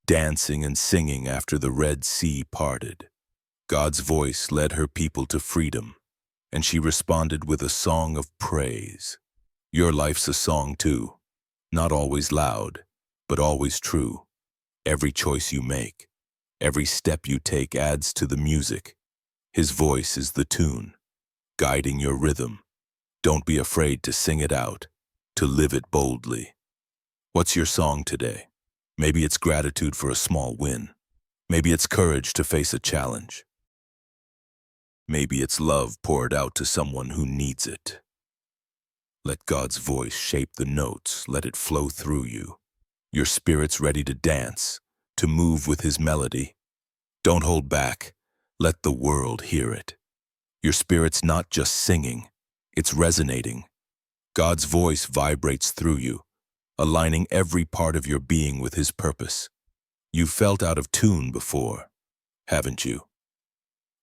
dancing and singing after the Red Sea parted. God's voice led her people to freedom, and she responded with a song of praise. Your life's a song too, not always loud, but always true. Every choice you make, every step you take adds to the music. His voice is the tune, guiding your rhythm. Don't be afraid to sing it out, to live it boldly. What's your song today? Maybe it's gratitude for a small win. Maybe it's courage to face a challenge. Maybe it's love poured out to someone who needs it. Let God's voice shape the notes, let it flow through you. Your spirit's ready to dance, to move with His melody. Don't hold back. Let the world hear it. Your spirit's not just singing, it's resonating. God's voice vibrates through you, aligning every part of your being with His purpose. You've felt out of tune before, haven't you?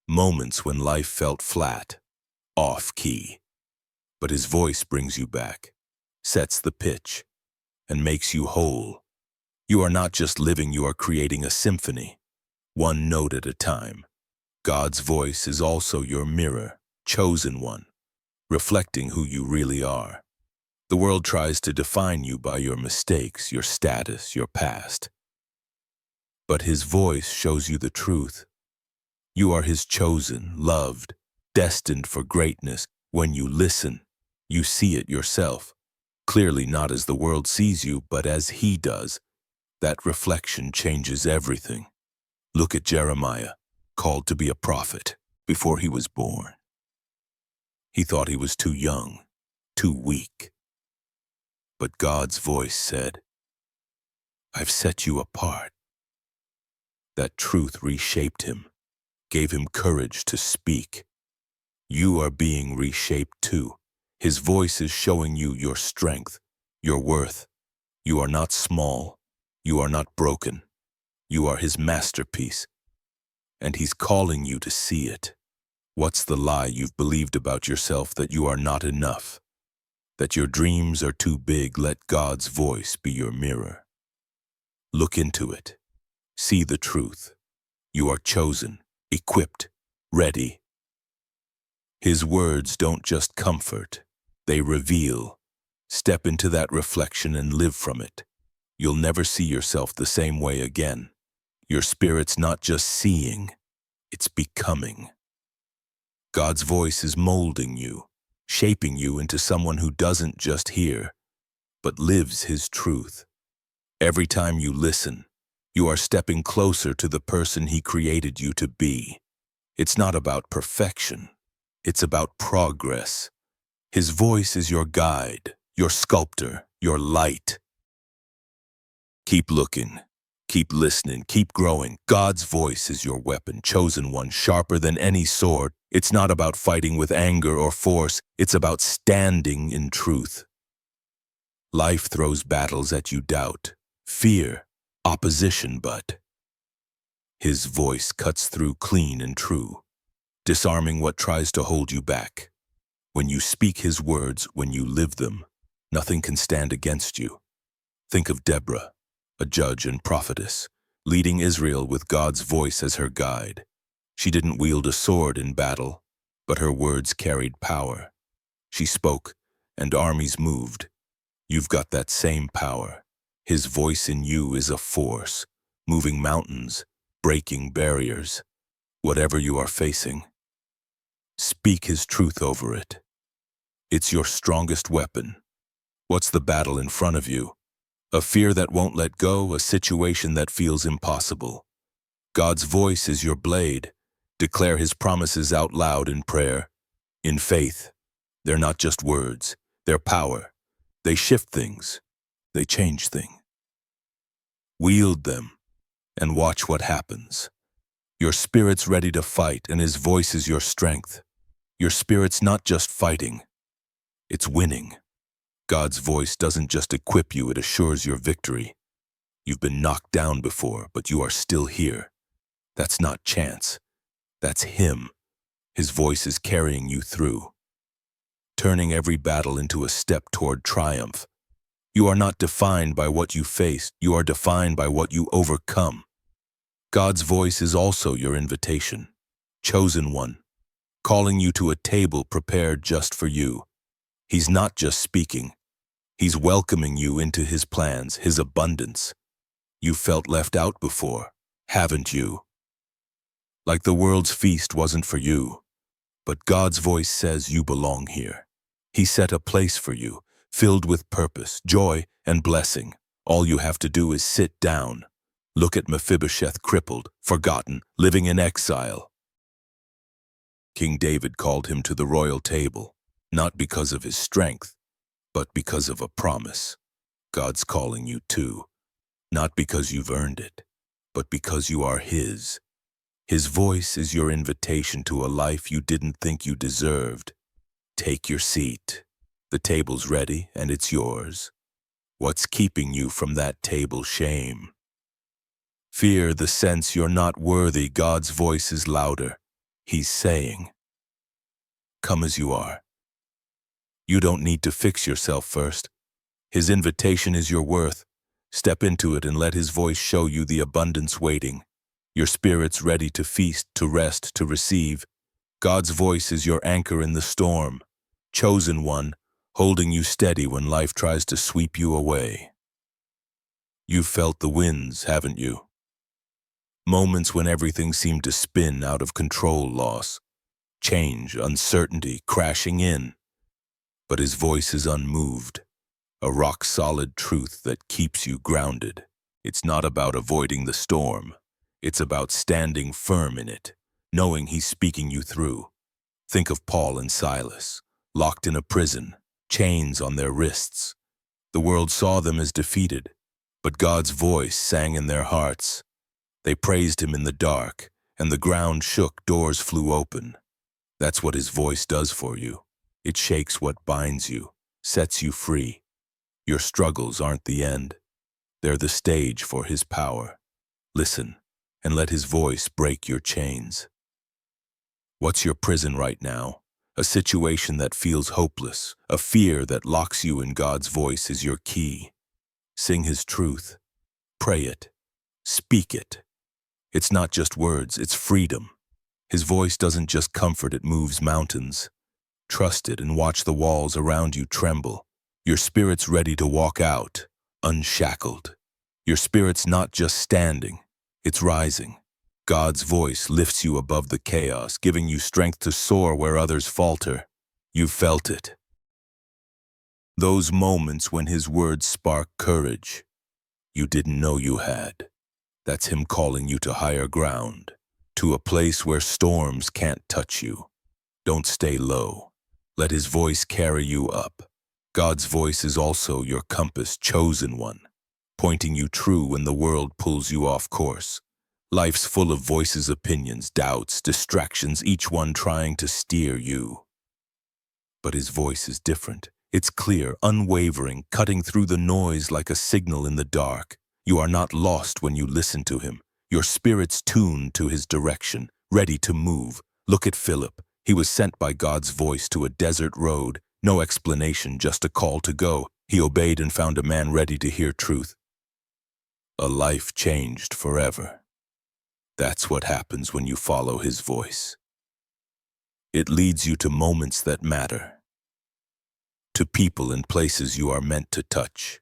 Moments when life felt flat, off key. But His voice brings you back, sets the pitch, and makes you whole. You are not just living, you are creating a symphony, one note at a time. God's voice is also your mirror, chosen one, reflecting who you really are. The world tries to define you by your mistakes, your status, your past. But His voice shows you the truth. You are His chosen, loved, destined for greatness. When you listen, you see it yourself, clearly not as the world sees you, but as He does. That reflection changes everything. Look at Jeremiah, called to be a prophet before he was born. He thought he was too young, too weak. But God's voice said, "I've set you apart." That truth reshaped him, gave him courage to speak. You are being reshaped too. His voice is showing you your strength, your worth. You are not small. You are not broken. You are His masterpiece, and He's calling you to see it. What's the lie you've believed about yourself, that you are not enough, that your dreams are too big? Let God's voice be your mirror. Look into it. See the truth. You are chosen, equipped, ready. His words don't just comfort, they reveal. Step into that reflection and live from it. You'll never see yourself the same way again. Your spirit's not just seeing, it's becoming. God's voice is molding you, shaping you into someone who doesn't just hear, but lives His truth. Every time you listen, you are stepping closer to the person He created you to be. It's not about perfection, it's about progress. His voice is your guide, your sculptor, your light. Keep looking, Keep listening, keep growing. God's voice is your weapon, chosen one, sharper than any sword. It's not about fighting with anger or force. It's about standing in truth. Life throws battles at you, doubt, fear, opposition, but His voice cuts through clean and true, disarming what tries to hold you back. When you speak His words, when you live them, nothing can stand against you. Think of Deborah, a judge and prophetess, leading Israel with God's voice as her guide. She didn't wield a sword in battle, but her words carried power. She spoke, and armies moved. You've got that same power. His voice in you is a force, moving mountains, breaking barriers. Whatever you are facing, speak His truth over it. It's your strongest weapon. What's the battle in front of you? A fear that won't let go, a situation that feels impossible. God's voice is your blade. Declare His promises out loud in prayer. In faith, they're not just words, they're power. They shift things, they change things. Wield them and watch what happens. Your spirit's ready to fight, and His voice is your strength. Your spirit's not just fighting, it's winning. God's voice doesn't just equip you, it assures your victory. You've been knocked down before, but you are still here. That's not chance. That's Him. His voice is carrying you through, turning every battle into a step toward triumph. You are not defined by what you face, you are defined by what you overcome. God's voice is also your invitation, chosen one, calling you to a table prepared just for you. He's not just speaking, He's welcoming you into His plans, His abundance. You've felt left out before, haven't you? Like the world's feast wasn't for you, but God's voice says you belong here. He set a place for you, filled with purpose, joy, and blessing. All you have to do is sit down. Look at Mephibosheth, crippled, forgotten, living in exile. King David called him to the royal table, not because of his strength, but because of a promise. God's calling you too, not because you've earned it, but because you are His. His voice is your invitation to a life you didn't think you deserved. Take your seat. The table's ready, and it's yours. What's keeping you from that table? Shame. Fear, the sense you're not worthy. God's voice is louder. He's saying, come as you are. You don't need to fix yourself first. His invitation is your worth. Step into it and let His voice show you the abundance waiting. Your spirit's ready to feast, to rest, to receive. God's voice is your anchor in the storm, chosen one, holding you steady when life tries to sweep you away. You've felt the winds, haven't you? Moments when everything seemed to spin out of control, loss, change, uncertainty crashing in. But His voice is unmoved, a rock-solid truth that keeps you grounded. It's not about avoiding the storm. It's about standing firm in it, knowing He's speaking you through. Think of Paul and Silas, locked in a prison, chains on their wrists. The world saw them as defeated, but God's voice sang in their hearts. They praised Him in the dark, and the ground shook, doors flew open. That's what His voice does for you. It shakes what binds you, sets you free. Your struggles aren't the end. They're the stage for His power. Listen, and let His voice break your chains. What's your prison right now? A situation that feels hopeless, a fear that locks you in. God's voice is your key. Sing His truth. Pray it. Speak it. It's not just words, it's freedom. His voice doesn't just comfort, it moves mountains. Trust it and watch the walls around you tremble. Your spirit's ready to walk out, unshackled. Your spirit's not just standing, it's rising. God's voice lifts you above the chaos, giving you strength to soar where others falter. You've felt it. Those moments when His words spark courage you didn't know you had. That's Him calling you to higher ground, to a place where storms can't touch you. Don't stay low. Let His voice carry you up. God's voice is also your compass, chosen one, pointing you true when the world pulls you off course. Life's full of voices, opinions, doubts, distractions, each one trying to steer you. But his voice is different. It's clear, unwavering, cutting through the noise like a signal in the dark. You are not lost when you listen to him. Your spirit's tuned to his direction, ready to move. Look at Philip. He was sent by God's voice to a desert road. No explanation, just a call to go. He obeyed and found a man ready to hear truth. A life changed forever. That's what happens when you follow his voice. It leads you to moments that matter, to people and places you are meant to touch.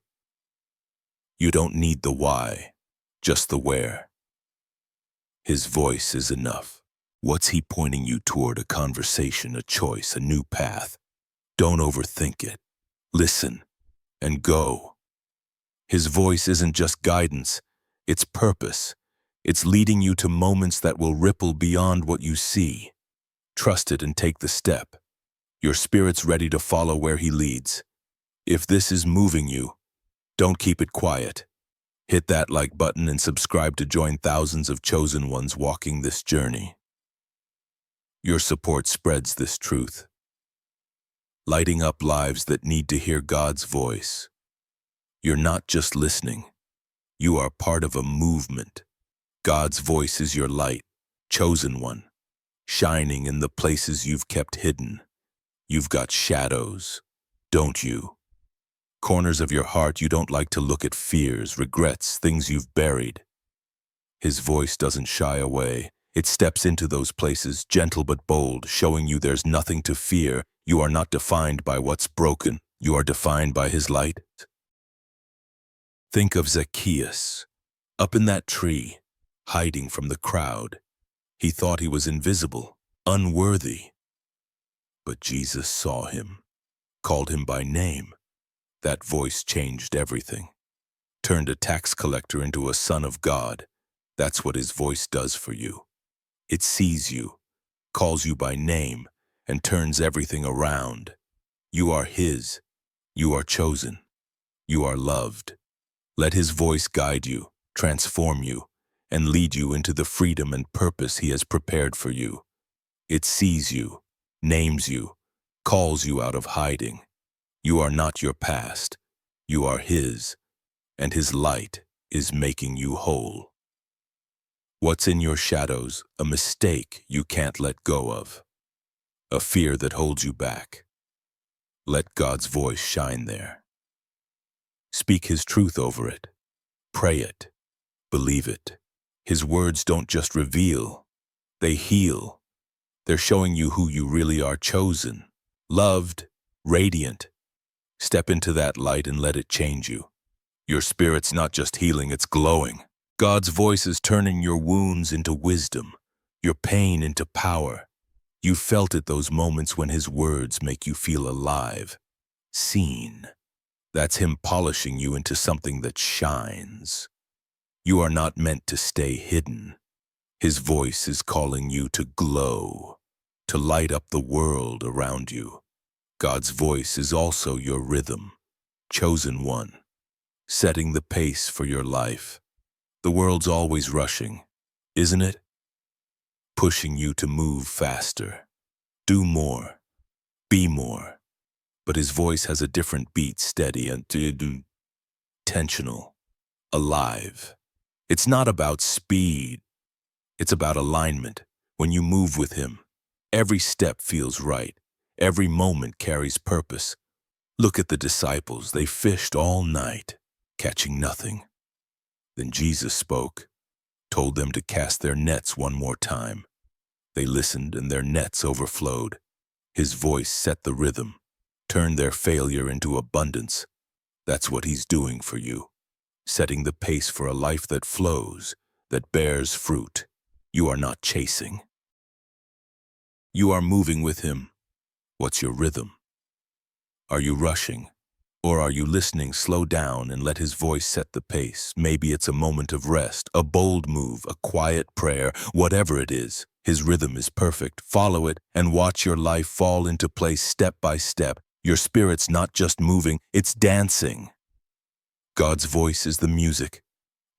You don't need the why, just the where. His voice is enough. What's he pointing you toward? A conversation, a choice, a new path. Don't overthink it. Listen and go. His voice isn't just guidance, it's purpose. It's leading you to moments that will ripple beyond what you see. Trust it and take the step. Your spirit's ready to follow where he leads. If this is moving you, don't keep it quiet. Hit that like button and subscribe to join thousands of chosen ones walking this journey. Your support spreads this truth, lighting up lives that need to hear God's voice. You're not just listening. You are part of a movement. God's voice is your light, chosen one, shining in the places you've kept hidden. You've got shadows, don't you? Corners of your heart you don't like to look at, fears, regrets, things you've buried. His voice doesn't shy away. It steps into those places, gentle but bold, showing you there's nothing to fear. You are not defined by what's broken. You are defined by his light. Think of Zacchaeus, up in that tree, hiding from the crowd. He thought he was invisible, unworthy. But Jesus saw him, called him by name. That voice changed everything, turned a tax collector into a son of God. That's what his voice does for you. It sees you, calls you by name, and turns everything around. You are his. You are chosen. You are loved. Let his voice guide you, transform you, and lead you into the freedom and purpose he has prepared for you. It sees you, names you, calls you out of hiding. You are not your past. You are his, and his light is making you whole. What's in your shadows? A mistake you can't let go of, a fear that holds you back. Let God's voice shine there. Speak his truth over it. Pray it. Believe it. His words don't just reveal, they heal. They're showing you who you really are, chosen, loved, radiant. Step into that light and let it change you. Your spirit's not just healing, it's glowing. God's voice is turning your wounds into wisdom, your pain into power. You felt it, those moments when his words make you feel alive, seen. That's him polishing you into something that shines. You are not meant to stay hidden. His voice is calling you to glow, to light up the world around you. God's voice is also your rhythm, chosen one, setting the pace for your life. The world's always rushing, isn't it? Pushing you to move faster, do more, be more. But his voice has a different beat, steady and intentional, alive. It's not about speed, it's about alignment. When you move with him, every step feels right. Every moment carries purpose. Look at the disciples. They fished all night, catching nothing. Then Jesus spoke, told them to cast their nets one more time. They listened and their nets overflowed. His voice set the rhythm, turned their failure into abundance. That's what he's doing for you, setting the pace for a life that flows, that bears fruit. You are not chasing. You are moving with him. What's your rhythm? Are you rushing? Or are you listening? Slow down and let his voice set the pace. Maybe it's a moment of rest, a bold move, a quiet prayer, whatever it is. His rhythm is perfect. Follow it and watch your life fall into place step by step. Your spirit's not just moving, it's dancing. God's voice is the music,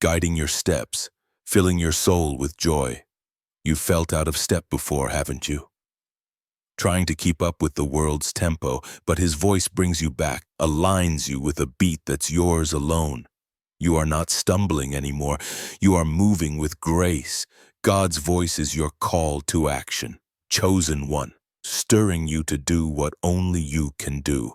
guiding your steps, filling your soul with joy. You've felt out of step before, haven't you? Trying to keep up with the world's tempo, but his voice brings you back, aligns you with a beat that's yours alone. You are not stumbling anymore. You are moving with grace. God's voice is your call to action, chosen one, stirring you to do what only you can do.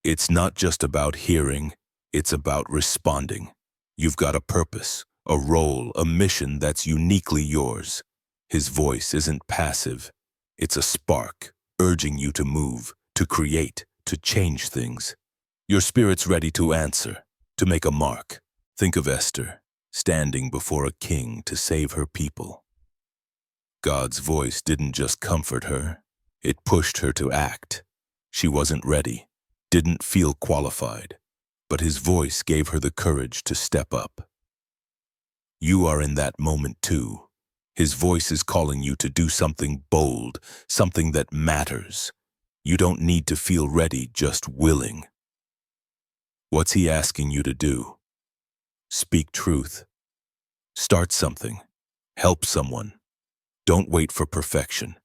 It's not just about hearing, it's about responding. You've got a purpose, a role, a mission that's uniquely yours. His voice isn't passive. It's a spark, urging you to move, to create, to change things. Your spirit's ready to answer, to make a mark. Think of Esther, standing before a king to save her people. God's voice didn't just comfort her, it pushed her to act. She wasn't ready, didn't feel qualified, but his voice gave her the courage to step up. You are in that moment too. His voice is calling you to do something bold, something that matters. You don't need to feel ready, just willing. What's he asking you to do? Speak truth. Start something. Help someone. Don't wait for perfection.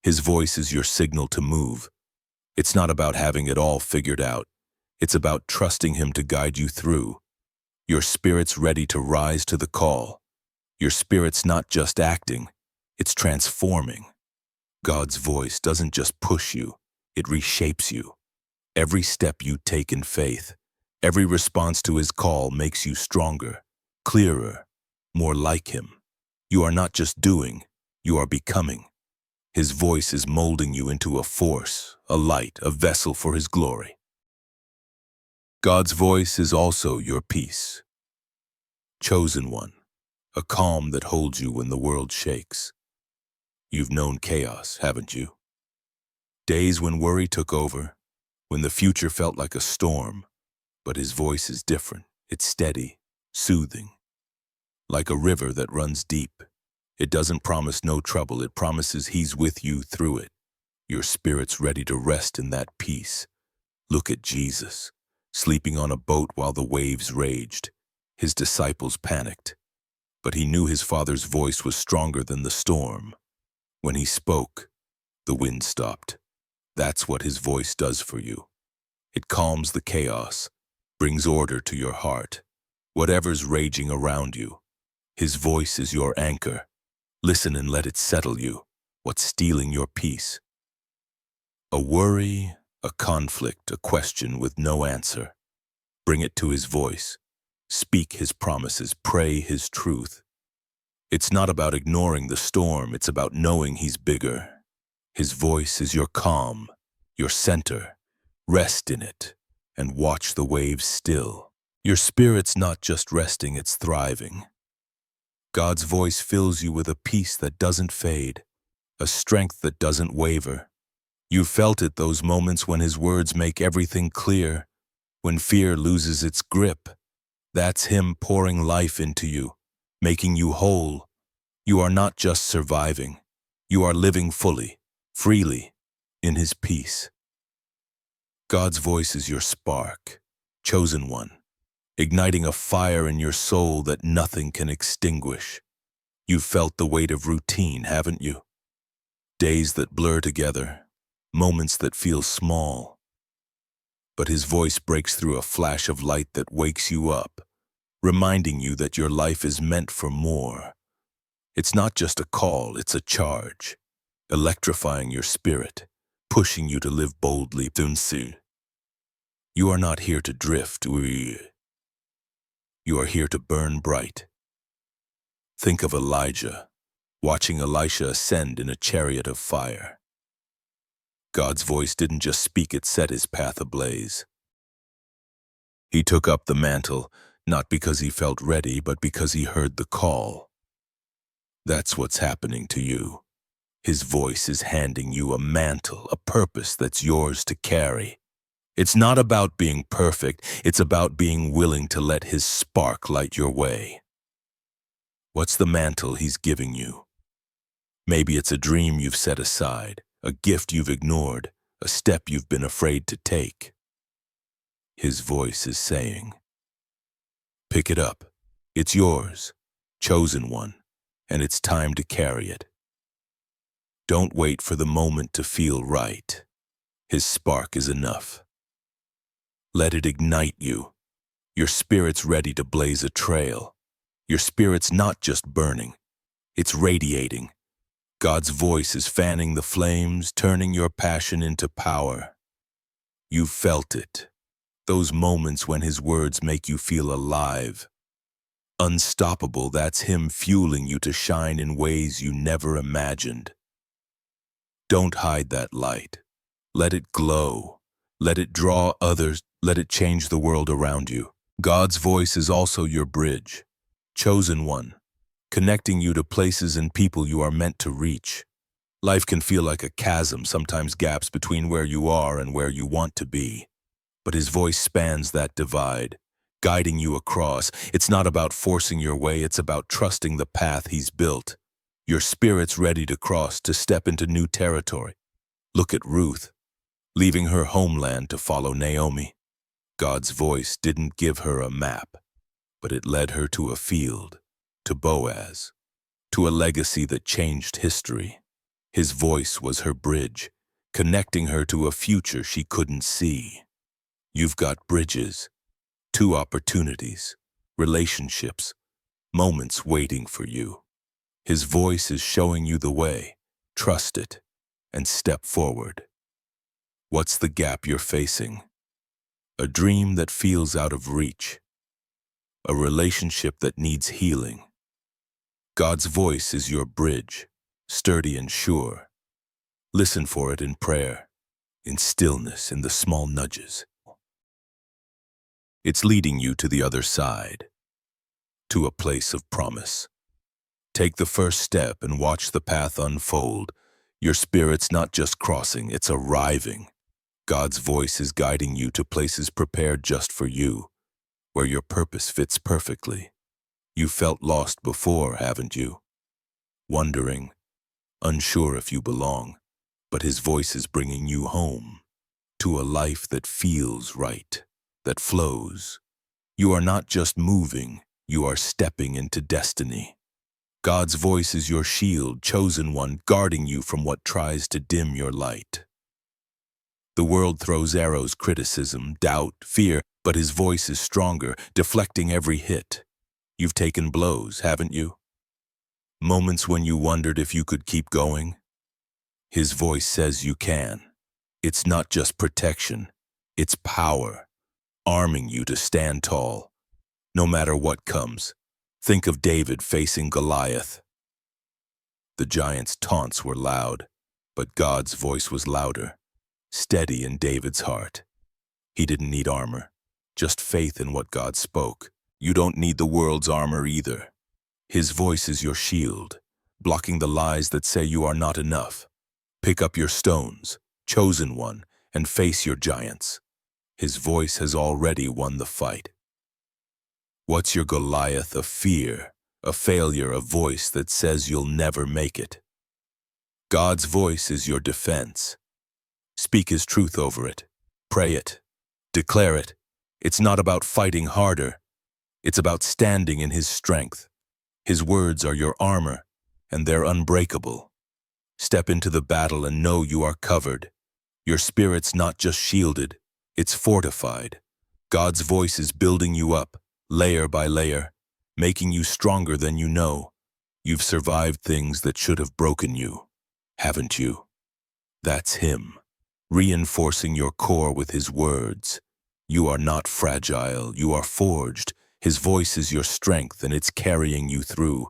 His voice is your signal to move. It's not about having it all figured out. It's about trusting him to guide you through. Your spirit's ready to rise to the call. Your spirit's not just acting, it's transforming. God's voice doesn't just push you, it reshapes you. Every step you take in faith, every response to his call makes you stronger, clearer, more like him. You are not just doing, you are becoming. His voice is molding you into a force, a light, a vessel for his glory. God's voice is also your peace. Chosen one, a calm that holds you when the world shakes. You've known chaos, haven't you? Days when worry took over, when the future felt like a storm, but his voice is different. It's steady, soothing, like a river that runs deep. It doesn't promise no trouble, it promises he's with you through it. Your spirit's ready to rest in that peace. Look at Jesus, sleeping on a boat while the waves raged. His disciples panicked, but he knew his Father's voice was stronger than the storm. When he spoke, the wind stopped. That's what his voice does for you. It calms the chaos, brings order to your heart. Whatever's raging around you, his voice is your anchor. Listen and let it settle you. What's stealing your peace? A worry, a conflict, a question with no answer. Bring it to his voice. Speak his promises, pray his truth. It's not about ignoring the storm, it's about knowing he's bigger. His voice is your calm, your center. Rest in it and watch the waves still. Your spirit's not just resting, it's thriving. God's voice fills you with a peace that doesn't fade, a strength that doesn't waver. You've felt it, those moments when his words make everything clear, when fear loses its grip. That's him pouring life into you, making you whole. You are not just surviving. You are living fully, freely, in his peace. God's voice is your spark, chosen one, igniting a fire in your soul that nothing can extinguish. You've felt the weight of routine, haven't you? Days that blur together, moments that feel small. But his voice breaks through a flash of light that wakes you up, reminding you that your life is meant for more. It's not just a call, it's a charge, electrifying your spirit, pushing you to live boldly. You are not here to drift. You are here to burn bright. Think of Elijah, watching Elisha ascend in a chariot of fire. God's voice didn't just speak, it set his path ablaze. He took up the mantle, not because he felt ready, but because he heard the call. That's what's happening to you. His voice is handing you a mantle, a purpose that's yours to carry. It's not about being perfect, it's about being willing to let his spark light your way. What's the mantle he's giving you? Maybe it's a dream you've set aside, a gift you've ignored, a step you've been afraid to take. His voice is saying, Pick it up. It's yours, chosen one, and it's time to carry it. Don't wait for the moment to feel right. His spark is enough. Let it ignite you. Your spirit's ready to blaze a trail. Your spirit's not just burning, it's radiating. God's voice is fanning the flames, turning your passion into power. You've felt it. Those moments when his words make you feel alive. Unstoppable, that's him fueling you to shine in ways you never imagined. Don't hide that light. Let it glow. Let it draw others. Let it change the world around you. God's voice is also your bridge, chosen one, connecting you to places and people you are meant to reach. Life can feel like a chasm, sometimes gaps between where you are and where you want to be. But his voice spans that divide, guiding you across. It's not about forcing your way, it's about trusting the path he's built. Your spirit's ready to cross, to step into new territory. Look at Ruth, leaving her homeland to follow Naomi. God's voice didn't give her a map, but it led her to a field, to Boaz, to a legacy that changed history. His voice was her bridge, connecting her to a future she couldn't see. You've got bridges, two opportunities, relationships, moments waiting for you. His voice is showing you the way. Trust it and step forward. What's the gap you're facing? A dream that feels out of reach. A relationship that needs healing. God's voice is your bridge, sturdy and sure. Listen for it in prayer, in stillness, in the small nudges. It's leading you to the other side, to a place of promise. Take the first step and watch the path unfold. Your spirit's not just crossing, it's arriving. God's voice is guiding you to places prepared just for you, where your purpose fits perfectly. You've felt lost before, haven't you? Wondering, unsure if you belong, but his voice is bringing you home, to a life that feels right, that flows. You are not just moving, you are stepping into destiny. God's voice is your shield, chosen one, guarding you from what tries to dim your light. The world throws arrows, criticism, doubt, fear, but his voice is stronger, deflecting every hit. You've taken blows, haven't you? Moments when you wondered if you could keep going? His voice says you can. It's not just protection, it's power, arming you to stand tall, no matter what comes. Think of David facing Goliath. The giant's taunts were loud, but God's voice was louder, steady in David's heart. He didn't need armor, just faith in what God spoke. You don't need the world's armor either. His voice is your shield, blocking the lies that say you are not enough. Pick up your stones, chosen one, and face your giants. His voice has already won the fight. What's your Goliath? A fear, a failure, a voice that says you'll never make it. God's voice is your defense. Speak his truth over it. Pray it. Declare it. It's not about fighting harder. It's about standing in his strength. His words are your armor, and they're unbreakable. Step into the battle and know you are covered. Your spirit's not just shielded, it's fortified. God's voice is building you up, layer by layer, making you stronger than you know. You've survived things that should have broken you, haven't you? That's him, reinforcing your core with his words. You are not fragile, you are forged. His voice is your strength, and it's carrying you through.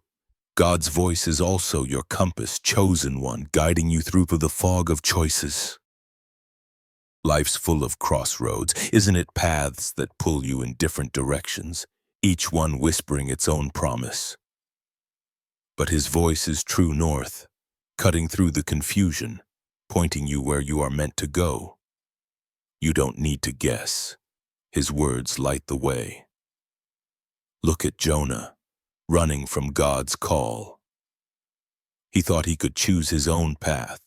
God's voice is also your compass, chosen one, guiding you through the fog of choices. Life's full of crossroads, isn't it? Paths that pull you in different directions, each one whispering its own promise. But his voice is true north, cutting through the confusion, pointing you where you are meant to go. You don't need to guess. His words light the way. Look at Jonah, running from God's call. He thought he could choose his own path.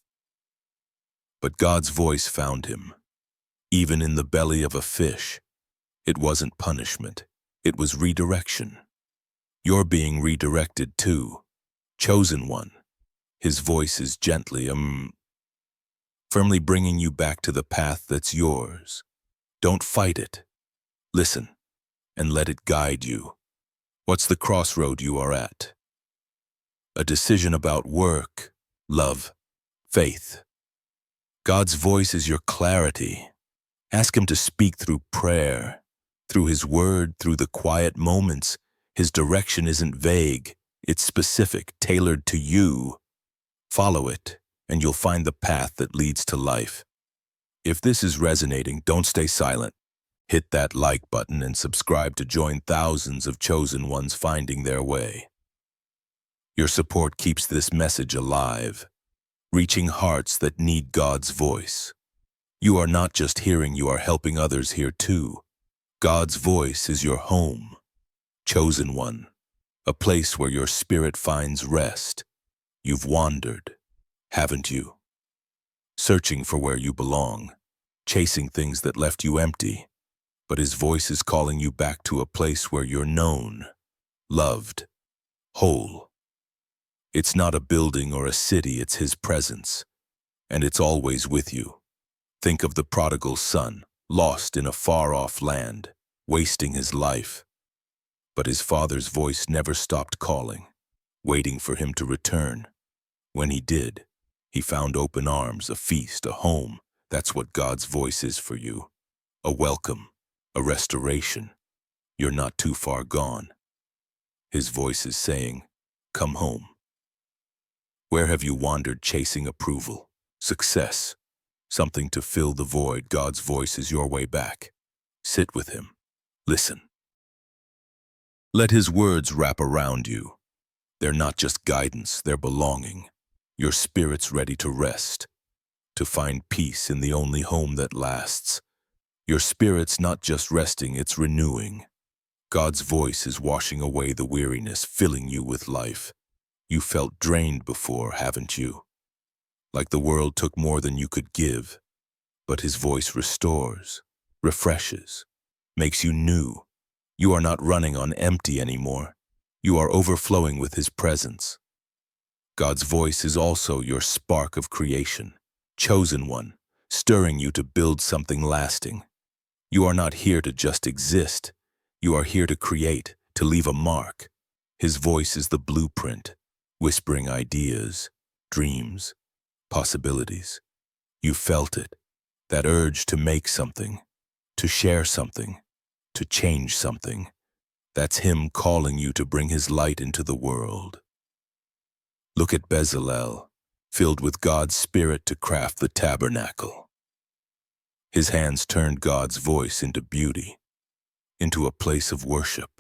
But God's voice found him. Even in the belly of a fish, it wasn't punishment. It was redirection. You're being redirected too. Chosen one. His voice is gently, firmly bringing you back to the path that's yours. Don't fight it. Listen, and let it guide you. What's the crossroad you are at? A decision about work, love, faith. God's voice is your clarity. Ask Him to speak through prayer, through His word, through the quiet moments. His direction isn't vague, it's specific, tailored to you. Follow it, and you'll find the path that leads to life. If this is resonating, don't stay silent. Hit that like button and subscribe to join thousands of chosen ones finding their way. Your support keeps this message alive, reaching hearts that need God's voice. You are not just hearing, you are helping others hear too. God's voice is your home. Chosen one, a place where your spirit finds rest. You've wandered, haven't you? Searching for where you belong, chasing things that left you empty. But His voice is calling you back to a place where you're known, loved, whole. It's not a building or a city, it's His presence, and it's always with you. Think of the prodigal son, lost in a far-off land, wasting his life. But his father's voice never stopped calling, waiting for him to return. When he did, he found open arms, a feast, a home. That's what God's voice is for you. A welcome, a restoration. You're not too far gone. His voice is saying, come home. Where have you wandered chasing approval, success, something to fill the void? God's voice is your way back. Sit with Him. Listen. Let His words wrap around you. They're not just guidance, they're belonging. Your spirit's ready to rest, to find peace in the only home that lasts. Your spirit's not just resting, it's renewing. God's voice is washing away the weariness, filling you with life. You felt drained before, haven't you? Like the world took more than you could give. But His voice restores, refreshes, makes you new. You are not running on empty anymore. You are overflowing with His presence. God's voice is also your spark of creation, chosen one, stirring you to build something lasting. You are not here to just exist. You are here to create, to leave a mark. His voice is the blueprint, whispering ideas, dreams, possibilities. You felt it, that urge to make something, to share something, to change something. That's Him calling you to bring His light into the world. Look at Bezalel, filled with God's Spirit to craft the tabernacle. His hands turned God's voice into beauty, into a place of worship.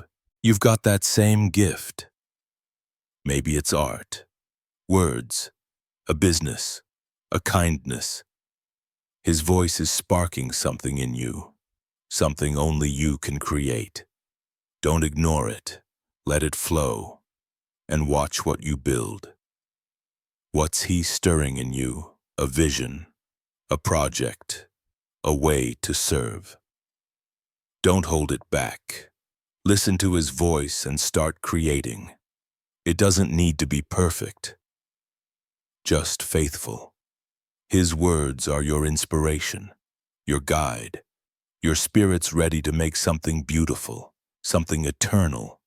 You've got that same gift. Maybe it's art, words, a business, a kindness. His voice is sparking something in you, something only you can create. Don't ignore it. Let it flow, and watch what you build. What's He stirring in you? A vision, a project, a way to serve. Don't hold it back. Listen to His voice and start creating. It doesn't need to be perfect, just faithful. His words are your inspiration, your guide. Your spirit's ready to make something beautiful, something eternal.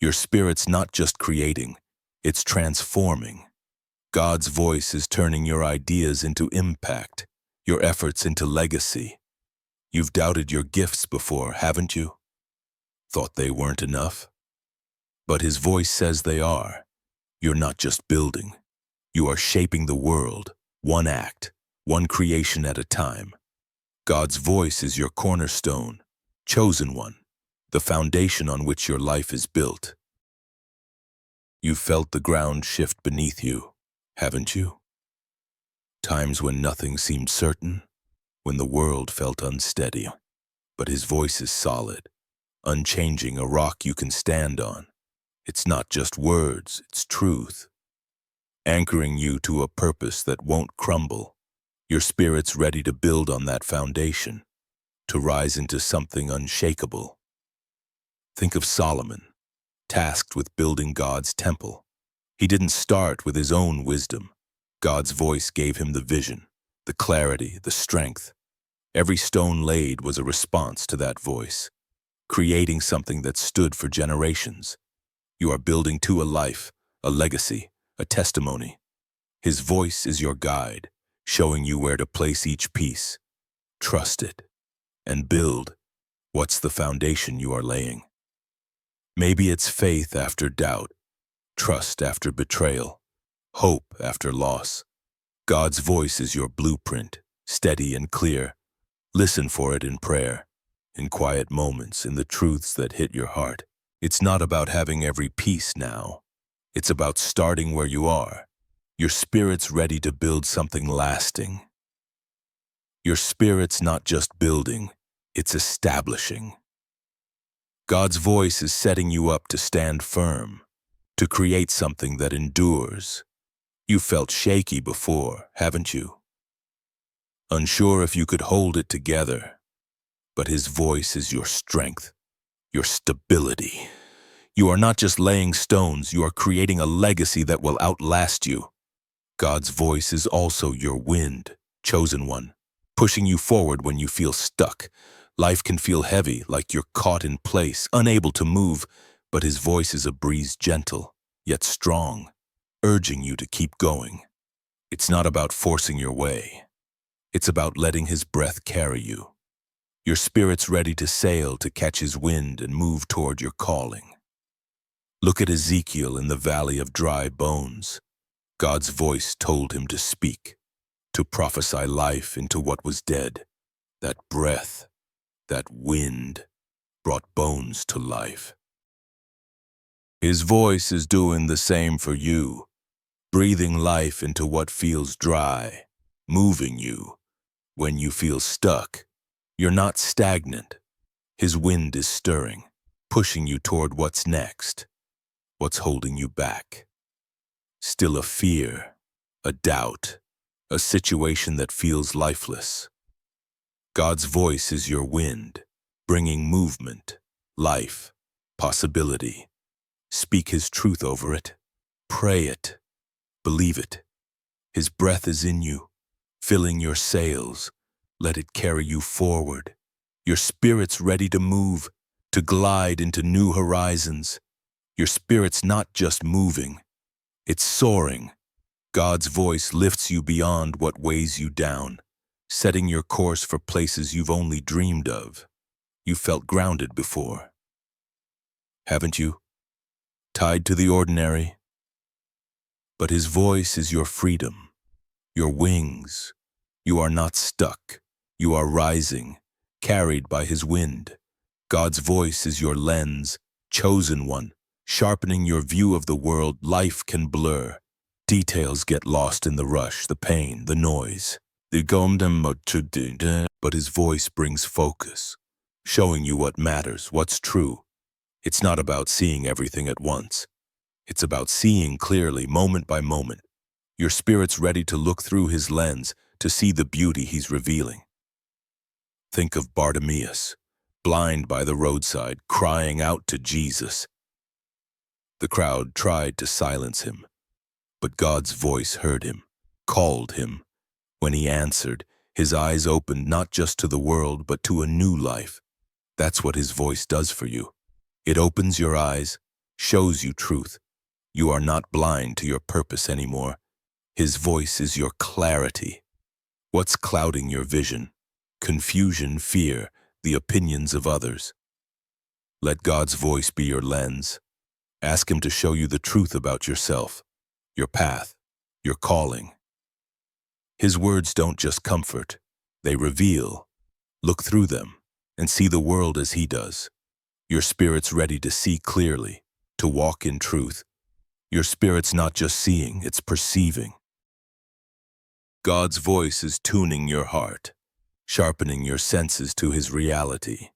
Your spirit's not just creating, it's transforming. God's voice is turning your ideas into impact, your efforts into legacy. You've doubted your gifts before, haven't you? Thought they weren't enough? But His voice says they are. You're not just building. You are shaping the world, one act, one creation at a time. God's voice is your cornerstone, chosen one, the foundation on which your life is built. You've felt the ground shift beneath you, haven't you? Times when nothing seemed certain, when the world felt unsteady. But His voice is solid, unchanging, a rock you can stand on. It's not just words, it's truth, anchoring you to a purpose that won't crumble. Your spirit's ready to build on that foundation, to rise into something unshakable. Think of Solomon, tasked with building God's temple. He didn't start with his own wisdom. God's voice gave him the vision, the clarity, the strength. Every stone laid was a response to that voice, creating something that stood for generations. You are building to a life, a legacy, a testimony. His voice is your guide, showing you where to place each piece. Trust it and build. What's the foundation you are laying? Maybe it's faith after doubt, trust after betrayal, hope after loss. God's voice is your blueprint, steady and clear. Listen for it in prayer, in quiet moments, in the truths that hit your heart. It's not about having every piece now. It's about starting where you are. Your spirit's ready to build something lasting. Your spirit's not just building, it's establishing. God's voice is setting you up to stand firm, to create something that endures. You felt shaky before, haven't you? Unsure if you could hold it together, but His voice is your strength, your stability. You are not just laying stones, you are creating a legacy that will outlast you. God's voice is also your wind, chosen one, pushing you forward when you feel stuck. Life can feel heavy, like you're caught in place, unable to move, but His voice is a breeze, gentle, yet strong, urging you to keep going. It's not about forcing your way. It's about letting His breath carry you. Your spirit's ready to sail, to catch His wind and move toward your calling. Look at Ezekiel in the valley of dry bones. God's voice told him to speak, to prophesy life into what was dead. That breath, that wind, brought bones to life. His voice is doing the same for you, breathing life into what feels dry, moving you. When you feel stuck, you're not stagnant. His wind is stirring, pushing you toward what's next. What's holding you back? Still a fear, a doubt, a situation that feels lifeless. God's voice is your wind, bringing movement, life, possibility. Speak His truth over it. Pray it. Believe it. His breath is in you, filling your sails. Let it carry you forward. Your spirit's ready to move, to glide into new horizons. Your spirit's not just moving, it's soaring. God's voice lifts you beyond what weighs you down, setting your course for places you've only dreamed of. You felt grounded before, haven't you? Tied to the ordinary. But His voice is your freedom, your wings. You are not stuck. You are rising, carried by His wind. God's voice is your lens, chosen one, sharpening your view of the world. Life can blur. Details get lost in the rush, the pain, the noise. But His voice brings focus, showing you what matters, what's true. It's not about seeing everything at once. It's about seeing clearly, moment by moment. Your spirit's ready to look through His lens, to see the beauty He's revealing. Think of Bartimaeus, blind by the roadside, crying out to Jesus. The crowd tried to silence him, but God's voice heard him, called him. When he answered, his eyes opened not just to the world, but to a new life. That's what His voice does for you. It opens your eyes, shows you truth. You are not blind to your purpose anymore. His voice is your clarity. What's clouding your vision? Confusion, fear, the opinions of others. Let God's voice be your lens. Ask Him to show you the truth about yourself, your path, your calling. His words don't just comfort, they reveal. Look through them and see the world as He does. Your spirit's ready to see clearly, to walk in truth. Your spirit's not just seeing, it's perceiving. God's voice is tuning your heart, sharpening your senses to His reality.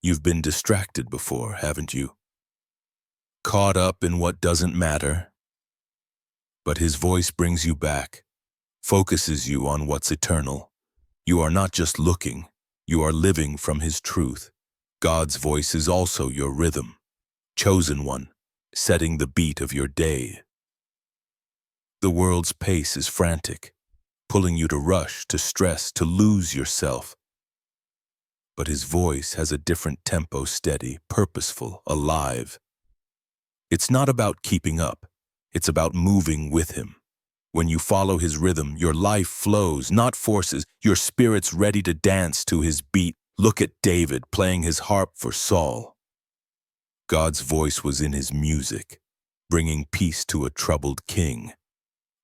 You've been distracted before, haven't you? Caught up in what doesn't matter. But His voice brings you back, focuses you on what's eternal. You are not just looking, you are living from His truth. God's voice is also your rhythm, chosen one, setting the beat of your day. The world's pace is frantic, pulling you to rush, to stress, to lose yourself. But his voice has a different tempo, steady, purposeful, alive. It's not about keeping up, it's about moving with him. When you follow his rhythm, your life flows, not forces. Your spirit's ready to dance to his beat. Look at David playing his harp for Saul. God's voice was in his music, bringing peace to a troubled king.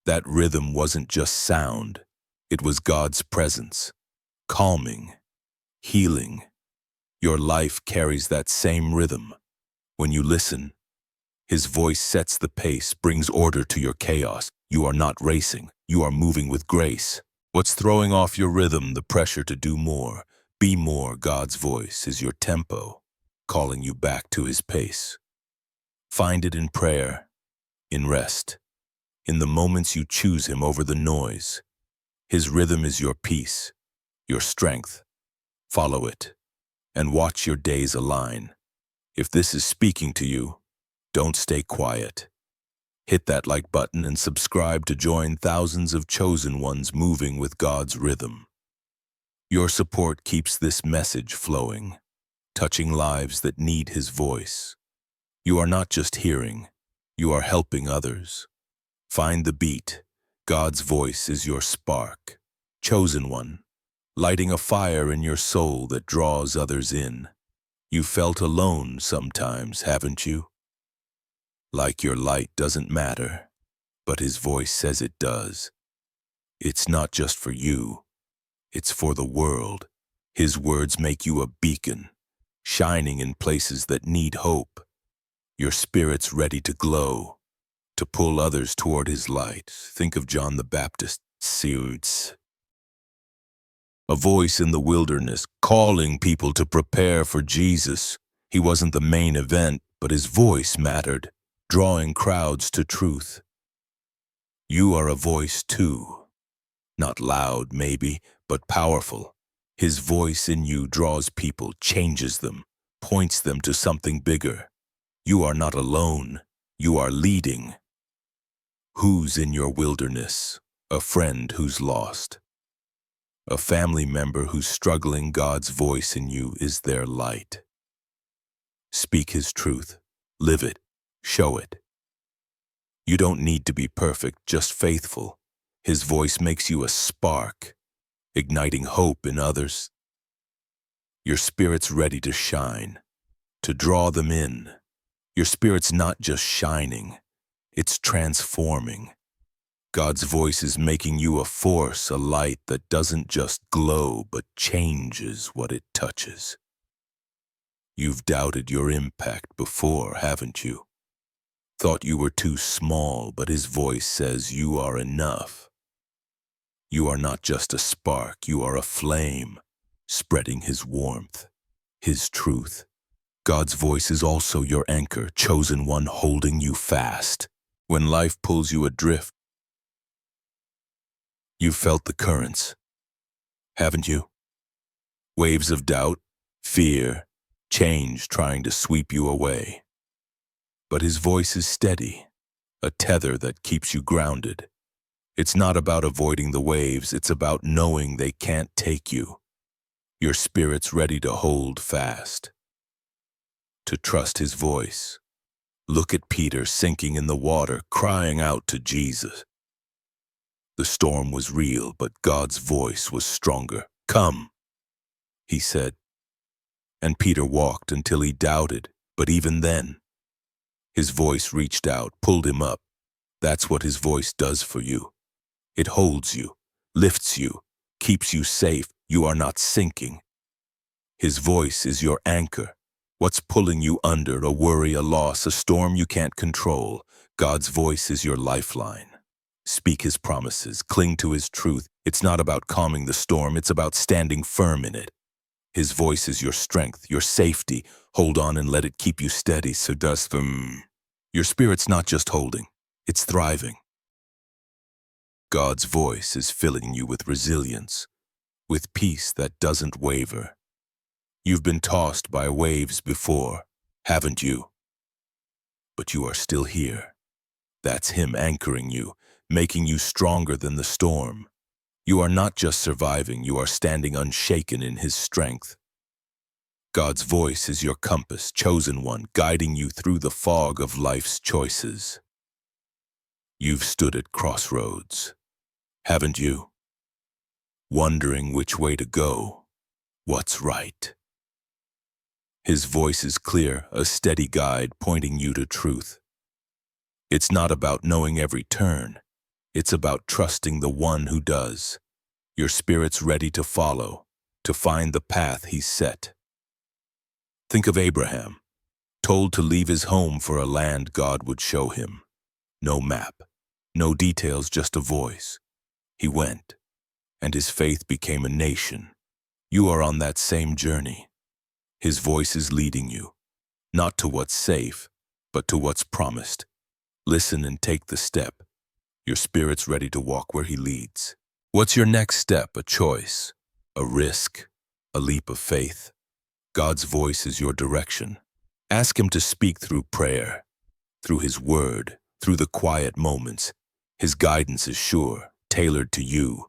That rhythm wasn't just sound, it was God's presence, calming, healing. Your life carries that same rhythm. When you listen, his voice sets the pace, brings order to your chaos. You are not racing, you are moving with grace. What's throwing off your rhythm? The pressure to do more, be more. God's voice is your tempo, calling you back to his pace. Find it in prayer, in rest, in the moments you choose him over the noise. His rhythm is your peace, your strength. Follow it, and watch your days align. If this is speaking to you, don't stay quiet. Hit that like button and subscribe to join thousands of chosen ones moving with God's rhythm. Your support keeps this message flowing, touching lives that need his voice. You are not just hearing, you are helping others. Find the beat. God's voice is your spark, chosen one, lighting a fire in your soul that draws others in. You felt alone sometimes, haven't you? Like your light doesn't matter, but his voice says it does. It's not just for you, it's for the world. His words make you a beacon, shining in places that need hope. Your spirit's ready to glow, to pull others toward his light. Think of John the Baptist. Suits. A voice in the wilderness, calling people to prepare for Jesus. He wasn't the main event, but his voice mattered, drawing crowds to truth. You are a voice too. Not loud, maybe, but powerful. His voice in you draws people, changes them, points them to something bigger. You are not alone. You are leading. Who's in your wilderness? A friend who's lost. A family member who's struggling. God's voice in you is their light. Speak his truth. Live it. Show it. You don't need to be perfect, just faithful. His voice makes you a spark, igniting hope in others. Your spirit's ready to shine, to draw them in. Your spirit's not just shining, it's transforming. God's voice is making you a force, a light that doesn't just glow, but changes what it touches. You've doubted your impact before, haven't you? Thought you were too small, but his voice says you are enough. You are not just a spark, you are a flame, spreading his warmth, his truth. God's voice is also your anchor, chosen one holding you fast. When life pulls you adrift, you've felt the currents, haven't you? Waves of doubt, fear, change trying to sweep you away. But his voice is steady, a tether that keeps you grounded. It's not about avoiding the waves, it's about knowing they can't take you. Your spirit's ready to hold fast, to trust his voice. Look at Peter sinking in the water, crying out to Jesus. The storm was real, but God's voice was stronger. Come, he said. And Peter walked until he doubted, but even then, his voice reached out, pulled him up. That's what his voice does for you. It holds you, lifts you, keeps you safe. You are not sinking. His voice is your anchor. What's pulling you under? A worry, a loss, a storm you can't control. God's voice is your lifeline. Speak his promises, cling to his truth. It's not about calming the storm, it's about standing firm in it. His voice is your strength, your safety. Hold on and let it keep you steady. So does your spirit's not just holding, it's thriving. God's voice is filling you with resilience, with peace that doesn't waver. You've been tossed by waves before, haven't you? But you are still here. That's him anchoring you, making you stronger than the storm. You are not just surviving, you are standing unshaken in his strength. God's voice is your compass, chosen one, guiding you through the fog of life's choices. You've stood at crossroads, haven't you? Wondering which way to go, what's right. His voice is clear, a steady guide pointing you to truth. It's not about knowing every turn. It's about trusting the one who does. Your spirit's ready to follow, to find the path he's set. Think of Abraham, told to leave his home for a land God would show him. No map, no details, just a voice. He went, and his faith became a nation. You are on that same journey. His voice is leading you, not to what's safe, but to what's promised. Listen and take the step. Your spirit's ready to walk where he leads. What's your next step? A choice, a risk, a leap of faith. God's voice is your direction. Ask him to speak through prayer, through his word, through the quiet moments. His guidance is sure, tailored to you.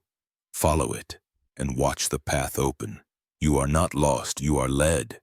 Follow it and watch the path open. You are not lost, you are led.